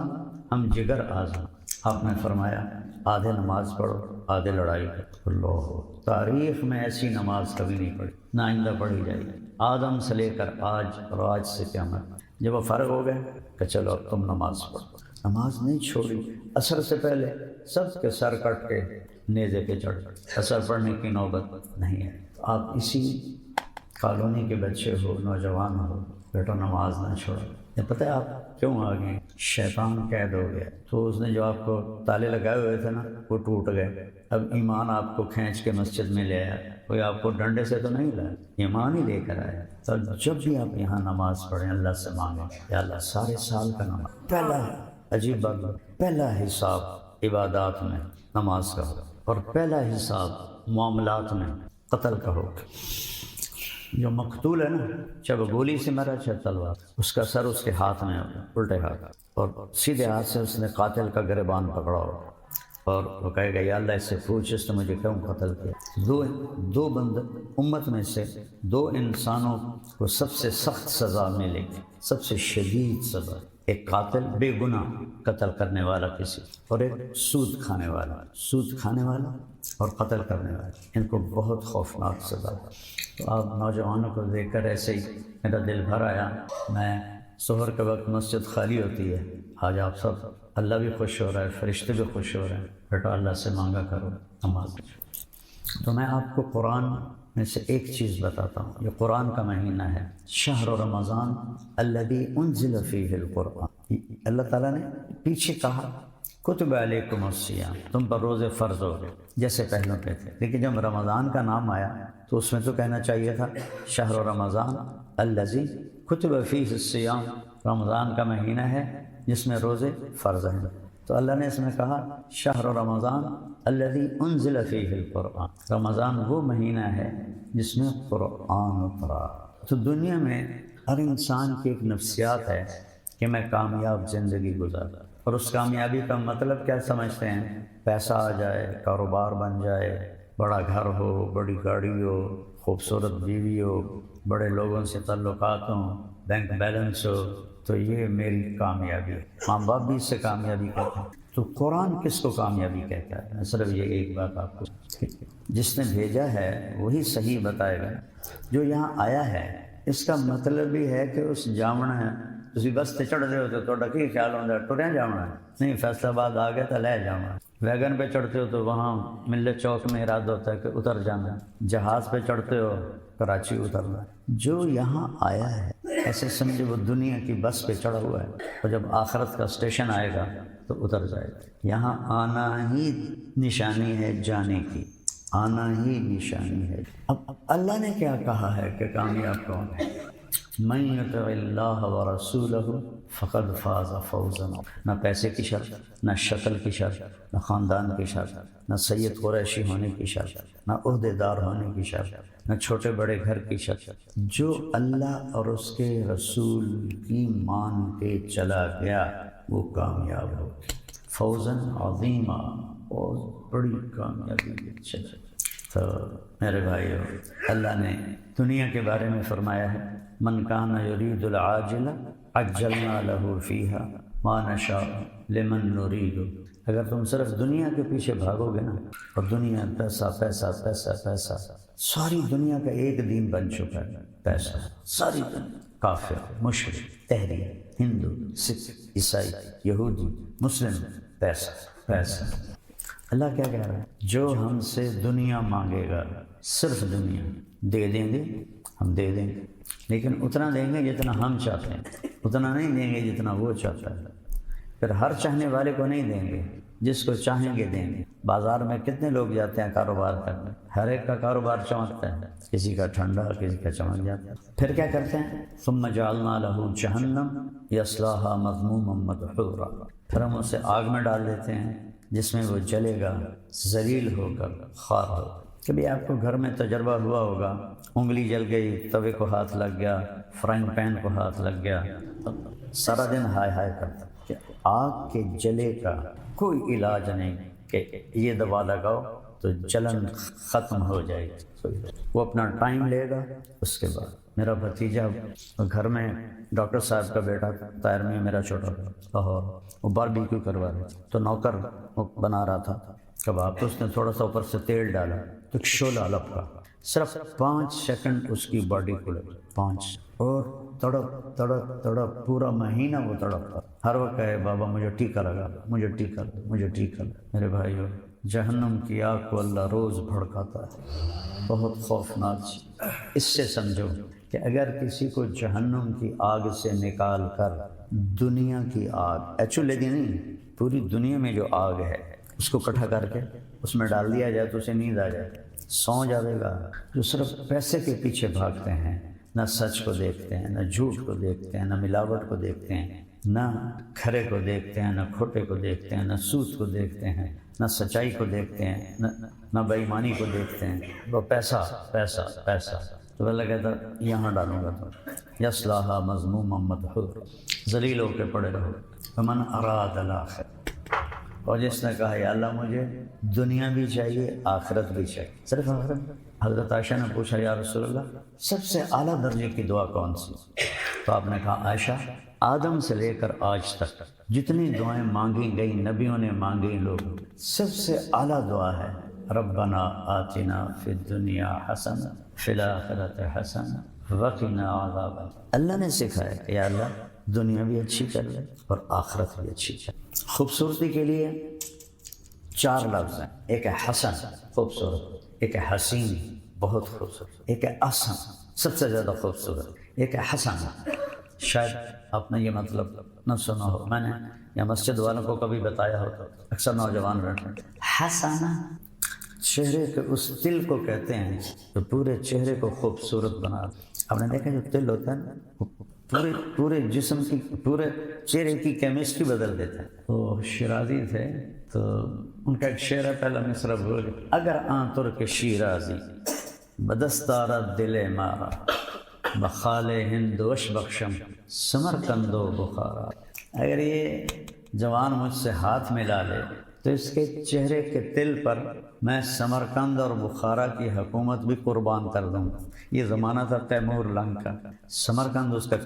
ہم جگر آزما. آپ نے فرمایا آدھے نماز پڑھو آدھے لڑائی کرو. اللہ، تاریخ میں ایسی نماز کبھی نہیں پڑھی، نہ آئندہ پڑھی جائے گی. آدم سے لے کر آج اور آج سے قیامت. جب وہ فرق ہو گئے کہ چلو اب تم نماز پڑھو. نماز نہیں چھوڑی. عصر سے پہلے سب کے سر کٹ کے نیزے پہ چڑھ گئے. عصر پڑھنے کی نوبت نہیں ہے. آپ اسی کالونی کے بچے ہو، نوجوان ہو، بیٹا نماز نہ چھوڑو. یہ پتہ ہے آپ کیوں آ گئے؟ شیطان قید ہو گیا. تو اس نے جو آپ کو تالے لگائے ہوئے تھے نا وہ ٹوٹ گئے. اب ایمان آپ کو کھینچ کے مسجد میں لے آیا. کوئی آپ کو ڈنڈے سے تو نہیں لایا، ایمان ہی لے کر آیا. تو جب بھی آپ یہاں نماز پڑھیں اللہ سے مانگیں یا اللہ سارے سال کا نماز. پہلا عجیب بات، پہلا حساب عبادات میں نماز کا ہو، اور پہلا حساب معاملات میں قتل کا ہو. جو مقتول ہے نا، چاہے وہ گولی سے مرا چاہے تلوار، اس کا سر اس کے ہاتھ میں ہوگا، الٹے ہاتھ، اور سیدھے ہاتھ سے اس نے قاتل کا گریبان پکڑا ہوگا، اور وہ کہے گا یا اللہ اس سے پوچھ اس نے مجھے کیوں قتل کیا۔ دو بندے امت میں سے دو انسانوں کو سب سے سخت سزا ملے گی، سب سے شدید سزا، ایک قاتل بے گناہ قتل کرنے والا کسی، اور ایک سود کھانے والا اور قتل کرنے والا، ان کو بہت خوفناک سزا۔ تو آپ نوجوانوں کو دیکھ کر ایسے ہی میرا دل بھر آیا۔ میں ظہر کے وقت مسجد خالی ہوتی ہے، آج آپ سب، اللہ بھی خوش ہو رہا ہے، فرشتے بھی خوش ہو رہے ہیں، بیٹا اللہ سے مانگا کرو نماز۔ تو میں آپ کو قرآن میں سے ایک چیز بتاتا ہوں، یہ قرآن کا مہینہ ہے، شہر رمضان الذی انزل فیہ القرآن۔ اللہ تعالیٰ نے پیچھے کہا کتب علیکم الصیام، تم پر روزے فرض ہو گئے جیسے پہلوں پہ تھے، لیکن جب رمضان کا نام آیا تو اس میں تو کہنا چاہیے تھا شہر رمضان الذی کتب فیہ الصیام، رمضان کا مہینہ ہے جس میں روزے فرض ہیں، تو اللہ نے اس میں کہا شہر رمضان الذی انزل فیہ القرآن، رمضان وہ مہینہ ہے جس میں قرآن اترا۔ تو دنیا میں ہر انسان کی ایک نفسیات ہے کہ میں کامیاب زندگی گزارا، اور اس کامیابی کا مطلب کیا سمجھتے ہیں؟ پیسہ آ جائے، کاروبار بن جائے، بڑا گھر ہو، بڑی گاڑی ہو، خوبصورت بیوی ہو، بڑے لوگوں سے تعلقات ہوں، بینک بیلنس ہو، تو یہ میری کامیابی ہے۔ ماں باپ بھی اس سے کامیابی کہتے ہیں۔ تو قرآن کس کو کامیابی کہتا ہے؟ میں صرف یہ ایک بات آپ کو، جس نے بھیجا ہے وہی صحیح بتائے گا۔ جو یہاں آیا ہے اس کا مطلب بھی ہے کہ اس جامنا ہے، تسی بس تے چڑھ رہے ہو تو تھوڑا کی خیال ہوتا ہے ٹریا جانا ہے، نہیں فیصلہ آباد آ گیا تو لے جانا ہے۔ ویگن پہ چڑھتے ہو تو وہاں ملت چوک میں ارادہ ہوتا ہے کہ اتر جانا ہے، جہاز پہ چڑھتے ہو کراچی اترنا ہے۔ جو یہاں آیا ہے ایسے سمجھے وہ دنیا کی بس پہ چڑھا ہوا ہے، اور جب آخرت کا اسٹیشن آئے گا تو اتر جائے گا۔ یہاں آنا ہی نشانی ہے جانے کی، آنا ہی نشانی ہے۔ اب اللہ نے کیا کہا ہے کہ کامیاب کون ہے؟ من یطع اللہ ورسولہ فقد فاز فوزا، نہ پیسے کی شرط، نہ شکل کی شرط، نہ خاندان کی شرط، نہ سید قریشی ہونے کی شرط، نہ عہدے دار ہونے کی شرط، نہ چھوٹے بڑے گھر کی شرط۔ جو اللہ اور اس کے رسول کی مان کے چلا گیا وہ کامیاب ہو، فوزاً عظیما، اور بڑی کامیابی۔ تو میرے بھائیو، اللہ نے دنیا کے بارے میں فرمایا ہے من کان یرید العاجل عجلنا له فیہا ما نشاء لمن نرید۔ اگر تم صرف دنیا کے پیچھے بھاگو گے نا، اور دنیا پیسہ پیسہ پیسہ پیسہ، ساری دنیا کا ایک دین بن چکا ہے پیسہ، ساری دنیا، کافر، مشرک، تحریک، ہندو، سکھ، عیسائی، یہودی، مسلم، پیسہ پیسہ۔ اللہ کیا کہہ رہا ہے؟ جو ہم سے دنیا مانگے گا، صرف دنیا دے دیں گے، ہم دے دیں گے، لیکن اتنا دیں گے جتنا ہم چاہتے ہیں، اتنا نہیں دیں گے جتنا وہ چاہتا ہے۔ پھر ہر چاہنے والے کو نہیں دیں گے، جس کو چاہیں گے دیں گے۔ بازار میں کتنے لوگ جاتے ہیں کاروبار کرنے، ہر ایک کا کاروبار چمکتا ہے، کسی کا ٹھنڈا، کسی کا چمک جاتا ہے۔ پھر کیا کرتے ہیں؟ ثم جعلنا له جہنم یصلاها مذموما مدحورا، پھر ہم اسے آگ میں ڈال دیتے ہیں جس میں وہ جلے گا ذلیل ہو کر خوار ہو۔ کبھی آپ کو گھر میں تجربہ ہوا ہوگا، انگلی جل گئی، توے کو ہاتھ لگ گیا، فرائنگ پین کو ہاتھ لگ گیا، سارا دن ہائے ہائے کرتا کہ آگ کے جلے کا کوئی علاج نہیں کہ یہ دوا لگاؤ تو جلن ختم ہو جائے گی۔ وہ اپنا ٹائم لے گا۔ اس کے بعد میرا بھتیجا گھر میں، ڈاکٹر صاحب کا بیٹا طاہر میں میرا چھوٹا لاہور، وہ باربیکیو کروا رہا تھا، تو نوکر بنا رہا تھا کباب، تو اس نے تھوڑا سا اوپر سے تیل ڈالا تو ایک شعلہ لپکا، صرف 5 سیکنڈ اس کی باڈی کو لگا، 5، اور تڑپ تڑپ تڑپ پورا مہینہ وہ تڑپتا، ہر وقت کہے بابا مجھے ٹیکا لگا، مجھے ٹیکا لگا، مجھے ٹیکا لگا۔ میرے بھائیو، جہنم کی آگ کو اللہ روز بھڑکاتا ہے، بہت خوفناک چیز۔ اس سے سمجھو کہ اگر کسی کو جہنم کی آگ سے نکال کر دنیا کی آگ، ایکچولی نہیں، پوری دنیا میں جو آگ ہے اس کو اکٹھا کر کے اس میں ڈال دیا جائے تو اسے نیند آ جائے، سو جائے گا۔ جو صرف پیسے کے پیچھے بھاگتے ہیں، نہ سچ کو دیکھتے ہیں، نہ جھوٹ کو دیکھتے ہیں، نہ ملاوٹ کو دیکھتے ہیں، نہ کھرے کو دیکھتے ہیں، نہ کھوٹے کو دیکھتے ہیں، نہ سود کو دیکھتے ہیں، نہ سچائی کو دیکھتے ہیں، نہ بے ایمانی کو دیکھتے ہیں، وہ پیسہ پیسہ پیسہ۔ تو اللہ کہتا یہاں ڈالوں گا تو یصلاھا مذموما مدحورا، ذلیل ہو کے پڑے رہو۔ فمن اراد الاخرہ، اور جس نے کہا یا اللہ مجھے دنیا بھی چاہیے آخرت بھی چاہیے، صرف آخرت۔ حضرت عائشہ نے پوچھا یا رسول اللہ سب سے اعلیٰ درجے کی دعا کون سی؟ تو آپ نے کہا عائشہ آدم سے لے کر آج تک جتنی دعائیں مانگی گئی نبیوں نے مانگی، لوگ سب سے اعلیٰ دعا ہے ربنا آتنا فی الدنیا حسنہ فی الآخرۃ حسنہ وقنا عذاب النار۔ اللہ نے سکھایا کہ یا اللہ دنیا بھی اچھی کر لے اور آخرت بھی اچھی کر لے۔ خوبصورتی کے لیے 4 لفظ ہیں، ایک ہے حسن خوبصورت، ایک ہے حسین بہت خوبصورت، ایک ہے احسن سب سے زیادہ خوبصورت، ایک ہے حسن۔ شاید آپ نے یہ مطلب نہ سنا ہو، میں نے یا مسجد والوں کو کبھی بتایا ہو تو اکثر نوجوان بیٹھے حسنہ چہرے کے اس تل کو کہتے ہیں جو پورے چہرے کو خوبصورت بنا۔ آپ نے دیکھا جو تل ہوتا ہے نا پورے جسم کی پورے چہرے کی کیمسٹری بدل دیتا ہے۔ وہ شیرازی تھے تو ان کا ایک شعر ہے، پہلا مصرع بھول گئے، اگر آنتر کے شیرازی بدستارت دل مارا بخال ہند وش بخشم سمرقند و بخارا۔ اگر یہ جوان مجھ سے ہاتھ ملا لے تو اس کے چہرے کے تل پر میں سمرقند اور بخارا کی حکومت بھی قربان کر دوں گا۔ یہ زمانہ تھا تیمور لنگ کا، سمرقند اس کا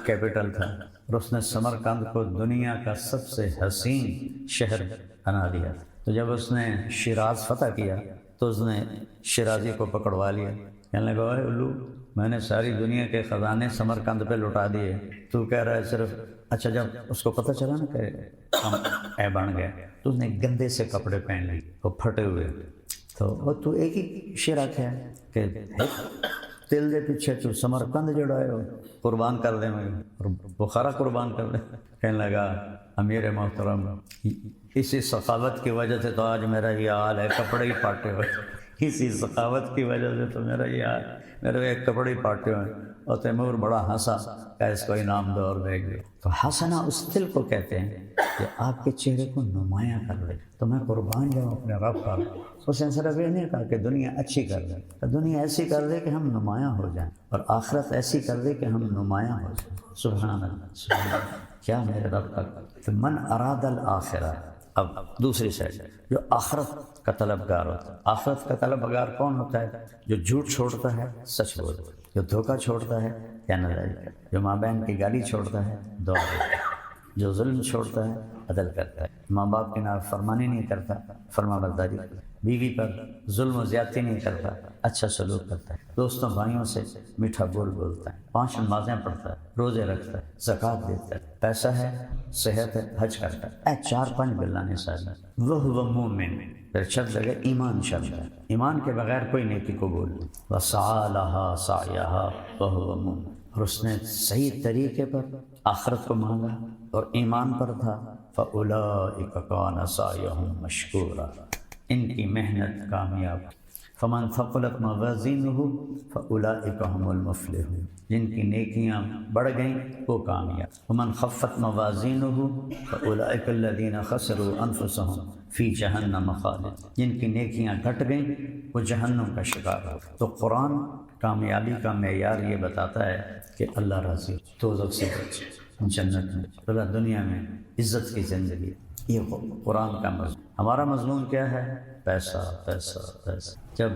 کیپٹل تھا، اور اس نے سمرقند کو دنیا کا سب سے حسین شہر بنا دیا۔ تو جب اس نے شیراز فتح کیا تو اس نے شیرازی کو پکڑوا لیا، کہنے لگا اے الو میں نے ساری دنیا کے خزانے سمرقند پہ لٹا دیے، تو کہہ رہا ہے صرف۔ اچھا جب اس کو پتہ چلا نا کہ ہم اے بن گئے تو اس نے گندے سے کپڑے پہن لیے، وہ پھٹے ہوئے، تو ایک ہی شعر آخیا کہ تل دے پیچھے تو سمرقند جڑائے ہو قربان کر دیں مجھے اور بخارا قربان کر دیں۔ کہنے لگا امیر محترم اسی سخاوت کی وجہ سے تو آج میرا یہ حال ہے، کپڑے ہی پاٹے ہوئے، اسی سخاوت کی وجہ سے تو میرا یہ حال، میرے ایک کپڑے ہی پاٹے ہوئے۔ اور تیمور بڑا ہنسا کہ اس کو انعام دو اور بھیج دو۔ تو حسنہ اس دل کو کہتے ہیں کہ آپ کے چہرے کو نمایاں کر دے، تو میں قربان جاؤں اپنے رب کا۔ اس نے صرف یہ نہیں کہا کہ دنیا اچھی کر دے، دنیا ایسی کر دے کہ ہم نمایاں ہو جائیں، اور آخرت ایسی کر دے کہ ہم نمایاں ہو جائیں۔ سبحان اللہ سبحان اللہ، کیا میرے رب کا۔ تو من اراد الاخرہ، اب دوسری سائڈ جو آخرت کا طلبگار ہوتا ہے۔ آخرت کا طلبگار کون ہوتا ہے؟ جو جھوٹ چھوڑتا ہے سچ بولتا ہے، جو دھوکہ چھوڑتا ہے کہنا جائے، جو ماں بہن کی گالی چھوڑتا ہے دعا دیتا ہے، جو ظلم چھوڑتا ہے عدل کرتا ہے، ماں باپ کی نافرمانی نہیں کرتا فرما برداری کرتا ہے، بیوی پر ظلم و زیادتی نہیں کرتا اچھا سلوک کرتا ہے، دوستوں بھائیوں سے میٹھا بول بولتا ہے، 5 نمازیں پڑھتا ہے، روزے رکھتا ہے، زکوٰۃ دیتا ہے، پیسہ ہے صحت ہے حج کرتا ہے۔ 4-5 بلانے سال وہ مومن، پھر شرط لگے ایمان شرط ہے، ایمان کے بغیر کوئی نیکی قبول نہیں۔ وسعی لہا سعیہا وہو مومن، اور اس نے صحیح طریقے پر آخرت کو مانگا اور ایمان پر تھا۔ فاولئک کان سعیہم مشکورا، ان کی محنت کامیاب۔ فمن ثقلت موازینہ فاولئک هم المفلحون، جن کی نیکیاں بڑھ گئیں وہ کامیاب۔ ومن خفت موازینہ فاولئک الذین خسروا انفسهم فی جہنم خالد، جن کی نیکیاں گھٹ گئیں وہ جہنم کا شکار ہو۔ تو قرآن کامیابی کا معیار یہ بتاتا ہے کہ اللہ راضی، دوزخ سے بچے، جنت میں، اللہ دنیا میں عزت کی زندگی۔ یہ قرآن کا مضمون۔ ہمارا مضمون کیا ہے؟ پیسہ پیسہ پیسہ۔ جب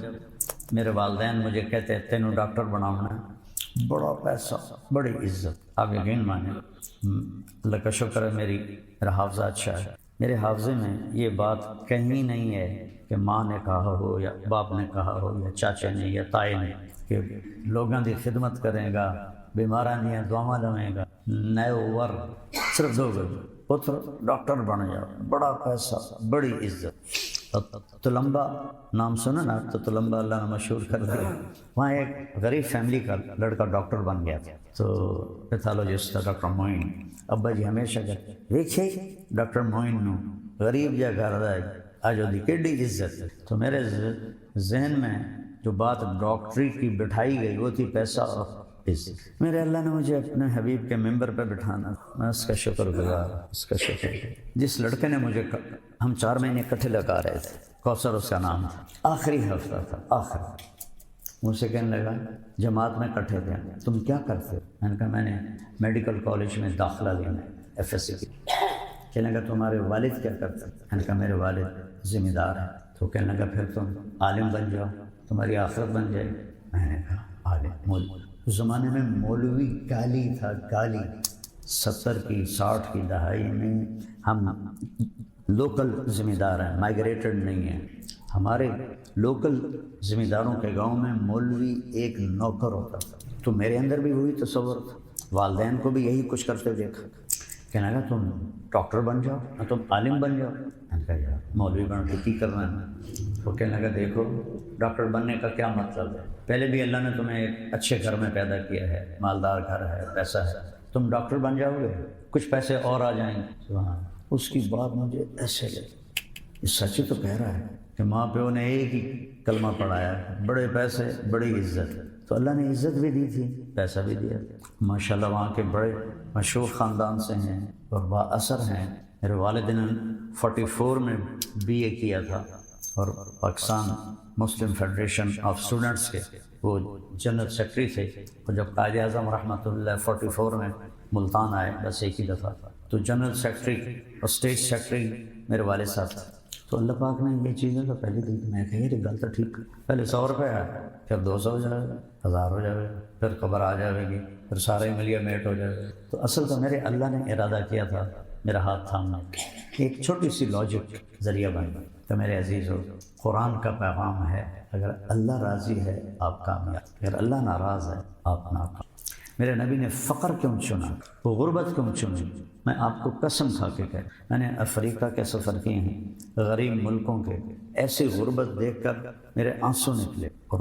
میرے والدین مجھے کہتے تینوں ڈاکٹر بنانا ہے، بڑا پیسہ بڑی عزت، آپ یقین مانیں اللہ کا شکر ہے میرا حافظہ اچھا ہے، میرے حافظے میں یہ بات کہیں نہیں ہے کہ ماں نے کہا ہو یا باپ نے کہا ہو یا چاچے نے یا تائی نے کہ لوگوں کی خدمت کرے گا، بیماراں دیا دعاواں لویں گا، نئے ور صرف 2 پتر ڈاکٹر بن جاؤ، بڑا پیسہ بڑی عزت۔ تلمبا نام سنا نا، تو تلمبا اللہ نے مشہور کر دیا، وہاں ایک غریب فیملی کا لڑکا ڈاکٹر بن گیا تھا، تو پیتھالوجسٹ تھا ڈاکٹر معین۔ ابا جی ہمیشہ کہتے دیکھے ڈاکٹر معین نو غریب جا گھر دا آج دی کیڈی عزت۔ تو میرے ذہن میں جو بات ڈاکٹری کی بٹھائی گئی وہ تھی پیسہ اور عزت۔ میرے اللہ نے مجھے اپنے حبیب کے ممبر پہ بٹھانا، میں اس کا شکر گزار، اس کا شکر۔ جس لڑکے نے مجھے، ہم 4 مہینے اکٹھے لگا رہے تھے، کوثر اس کا نام تھا، آخری ہفتہ تھا، آخر مجھ سے کہنے لگا جماعت میں کٹھے تھے، تم کیا کرتے؟ میں نے کہا میں نے میڈیکل کالج میں داخلہ لینا ہے، FSC کی۔ کہنے لگا تمہارے والد کیا کرتے؟ میں نے کہا میرے والد ذمہ دار ہیں۔ تو کہنے لگا پھر تم عالم بن جاؤ، تمہاری آخرت بن جائے گی۔ میں نے کہا عالم مولوی؟ اس زمانے میں مولوی گالی تھا، گالی۔ 70 کی 60 کی دہائی میں ہم لوکل ذمہ دار ہیں، مائگریٹڈ نہیں ہیں۔ ہمارے لوکل ذمہ داروں کے گاؤں میں مولوی ایک نوکر ہوتا تھا۔ تو میرے اندر بھی وہی تصور تھا، والدین کو بھی یہی کچھ کرتے دیکھا۔ کہنے لگا تم ڈاکٹر بن جاؤ، تم عالم بن جاؤ۔ میں نے کہا یار مولوی بن کے کی کرنا ہے؟ وہ کہنے لگا دیکھو ڈاکٹر بننے کا کیا مطلب ہے؟ پہلے بھی اللہ نے تمہیں ایک اچھے گھر میں پیدا کیا ہے، مالدار گھر ہے، پیسہ ہے، تم ڈاکٹر بن جاؤ گے، کچھ پیسے اور آ جائیں گے۔ سبحان۔ اس کی بات مجھے ایسے لگی، یہ سچ تو کہہ رہا ہے کہ ماں پیو نے ایک ہی کلمہ پڑھایا، بڑے پیسے بڑی عزت، تو اللہ نے عزت بھی دی تھی، پیسہ بھی دیا۔ ماشاءاللہ وہاں کے بڑے مشہور خاندان سے ہیں اور با اثر ہیں۔ میرے والد نے 44 میں BA کیا تھا اور پاکستان مسلم فیڈریشن آف اسٹوڈنٹس کے وہ جنرل سیکرٹری تھے۔ اور جب قائد اعظم رحمۃ اللہ 44 میں ملتان آئے، بس ایک ہی دفعہ، تو جنرل سیکرٹری اور اسٹیٹ سیکرٹری میرے والد صاحب تھے۔ تو اللہ پاک نے یہ چیزیں تو پہلے دی، میں کہا یہ گل تو ٹھیک، پہلے 100 روپے آئے، پھر 200 ہو جائے گا، 1000 ہو جائے گا، پھر قبر آ جائے گی، پھر سارے ملیا میٹ ہو جائے گا۔ تو اصل تو میرے اللہ نے ارادہ کیا تھا میرا ہاتھ تھامنا، ایک چھوٹی سی لاجک ذریعہ بن گئی۔ تو میرے عزیز ہو، قرآن کا پیغام ہے اگر اللہ راضی ہے آپ کامیاب، اگر اللہ ناراض ہے آپ ناکام۔ میرے نبی نے فقر کیوں چنا، وہ غربت کیوں چنی؟ میں آپ کو قسم کھا کے کہہ، میں نے افریقہ کے سفر کیے ہیں، غریب ملکوں کے، ایسی غربت دیکھ کر میرے آنسو نکلے، اور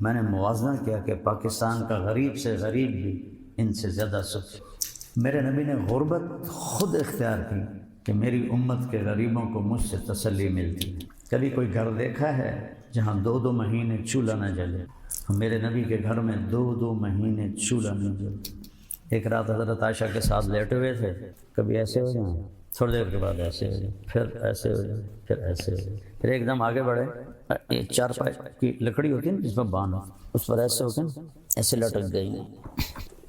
میں نے موازنہ کیا کہ پاکستان کا غریب سے غریب بھی ان سے زیادہ سکھ۔ میرے نبی نے غربت خود اختیار کی کہ میری امت کے غریبوں کو مجھ سے تسلی ملتی ہے۔ کبھی کوئی گھر دیکھا ہے جہاں 2 مہینے چولہا نہ جلے؟ میرے نبی کے گھر میں 2 مہینے چولہا نہیں جلے۔ ایک رات حضرت عائشہ کے ساتھ لیٹے ہوئے تھے، کبھی ایسے ہو جائیں، تھوڑی دیر کے بعد ایسے ہو جائیں، پھر ایسے ہو جائیں، پھر ایسے ہو جائیں، پھر ایک دم آگے بڑھے، یہ 4 پائی کی لکڑی ہوتی ہے نا جس میں باندھ، اس پر ایسے ہو کے نا ایسے لٹک گئی،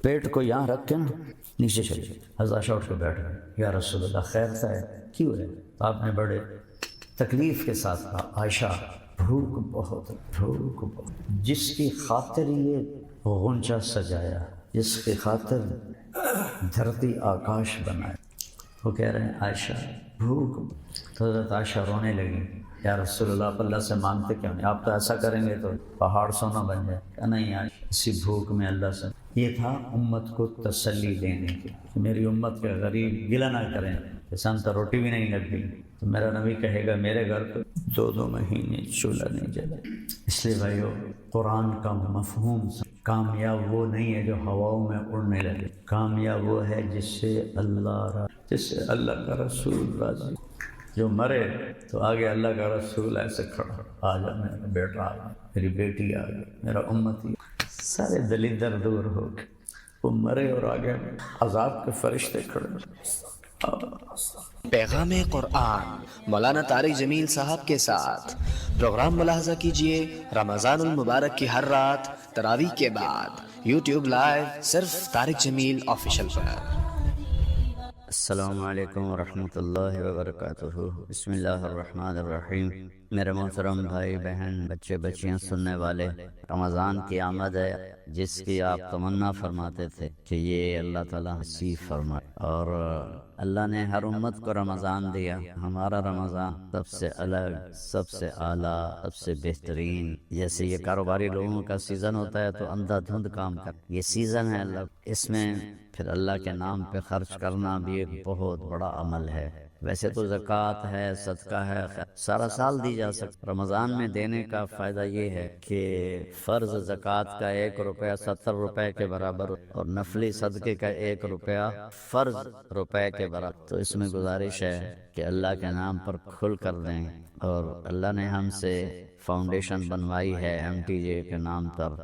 پیٹ کو یہاں رکھ کے نا نیچے چلے گئے۔ حضرت عائشہ اٹھ کے بیٹھ گئے، یا رسول اللہ خیر تھا ہے کیوں ہے؟ آپ نے بڑے تکلیف کے ساتھ کہا عائشہ بھوک بہت، بھوک بہت، جس کی خاطر یہ غنچہ سجایا، جس کی خاطر دھرتی آکاش بنائے، وہ کہہ رہے ہیں عائشہ بھوک۔ تو حضرت عائشہ رونے لگی، یا رسول اللہ آپ اللہ سے مانگتے کیوں نہیں؟ آپ تو ایسا کریں گے تو پہاڑ سونا بن جائے۔ کہ نہیں عائشہ، اسی بھوک میں اللہ سے، یہ تھا امت کو تسلی دینے کے کہ میری امت کے غریب گلہ نہ کریں کہ سن تو روٹی بھی نہیں لگ گئی۔ تو میرا نبی کہے گا میرے گھر پہ 2 مہینے چولہا نہیں جلا۔ اس لیے بھائیو قرآن کا مفہوم کامیاب وہ نہیں ہے جو ہواؤں میں اڑنے لگے، کامیاب وہ ہے جس سے اللہ کا رسول راضی، جو مرے تو آگے اللہ کا رسول ایسے کھڑا، آ جا میرا بیٹا آ گیا، میری بیٹی آ گئی، میرا امتی، سارے دلیدر دور ہو گئے، وہ مرے اور آگے عذاب کے فرشتے کھڑے۔ پیغام قرآن مولانا طارق جمیل صاحب کے ساتھ پروگرام ملاحظہ کیجئے رمضان المبارک کی ہر رات تراویح کے بعد یوٹیوب لائیو صرف طارق جمیل آفیشل پر۔ السلام علیکم ورحمۃ اللہ وبرکاتہ۔ بسم اللہ الرحمن الرحیم۔ میرے محترم بھائی بہن، بچے بچیاں، سننے والے، رمضان کی آمد ہے جس کی آپ تمنا فرماتے تھے کہ یہ اللہ تعالیٰ نصیب فرمائے، اور اللہ نے ہر امت کو رمضان دیا۔ ہمارا رمضان سب سے الگ، سب سے اعلیٰ، سب سے بہترین۔ جیسے یہ کاروباری لوگوں کا سیزن ہوتا ہے تو اندھا دھند کام کر، یہ سیزن ہے اللہ، اس میں پھر اللہ کے نام پہ خرچ کرنا بھی ایک بہت بڑا عمل ہے۔ ویسے تو زکوٰۃ ہے، صدقہ ہے، سارا سال دی جا سکتا، رمضان میں دینے کا فائدہ یہ ہے کہ فرض زکوٰۃ کا 1 روپیہ 70 روپے کے برابر، اور نفلی صدقے کا 1 روپیہ فرض روپے کے برابر۔ تو اس میں گزارش ہے کہ اللہ کے نام پر کھل کر دیں، اور اللہ نے ہم سے فاؤنڈیشن بنوائی ہے MTJ کے نام پر،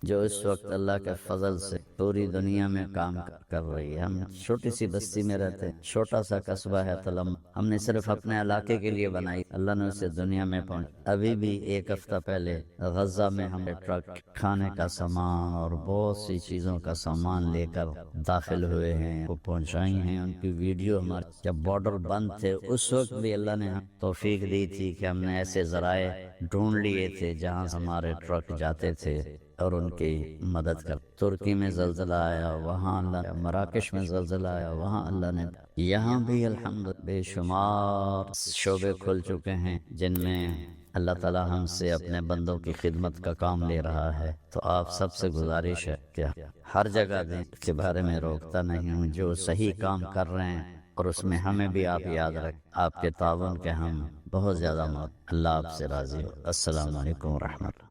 جو اس وقت اللہ کے فضل سے پوری دنیا میں کام کر رہی ہے۔ ہم چھوٹی سی بستی میں رہتے ہیں، چھوٹا سا قصبہ ہے تلم، ہم نے صرف اپنے علاقے کے لیے بنائی، اللہ نے اسے دنیا میں پہنچ۔ ابھی بھی ایک ہفتہ پہلے غزہ میں ہم ٹرک کھانے کا سامان اور بہت سی چیزوں کا سامان لے کر داخل ہوئے ہیں، وہ پہنچائی ہیں۔ ان کی ویڈیو ہمارے جب بارڈر بند تھے اس وقت بھی اللہ نے توفیق دی تھی کہ ہم نے ایسے ذرائع ڈھونڈ لیے تھے جہاں ہمارے ٹرک جاتے تھے اور ان کی مدد کر۔ ترکی میں زلزلہ آیا، وہاں اللہ نے، مراکش میں زلزلہ آیا، وہاں اللہ نے، یہاں بھی الحمد بے شمار شعبے کھل چکے ہیں جن میں اللہ تعالیٰ ہم سے اپنے بندوں کی خدمت کا کام لے رہا ہے۔ تو آپ سب سے گزارش ہے کہ ہر جگہ دیں کے بارے میں روکتا نہیں ہوں، جو صحیح کام کر رہے ہیں اور اس میں ہمیں بھی آپ یاد رکھیں، آپ کے تعاون کے ہم بہت زیادہ اللہ آپ سے راضی ہو۔ السلام علیکم ورحمۃ اللہ۔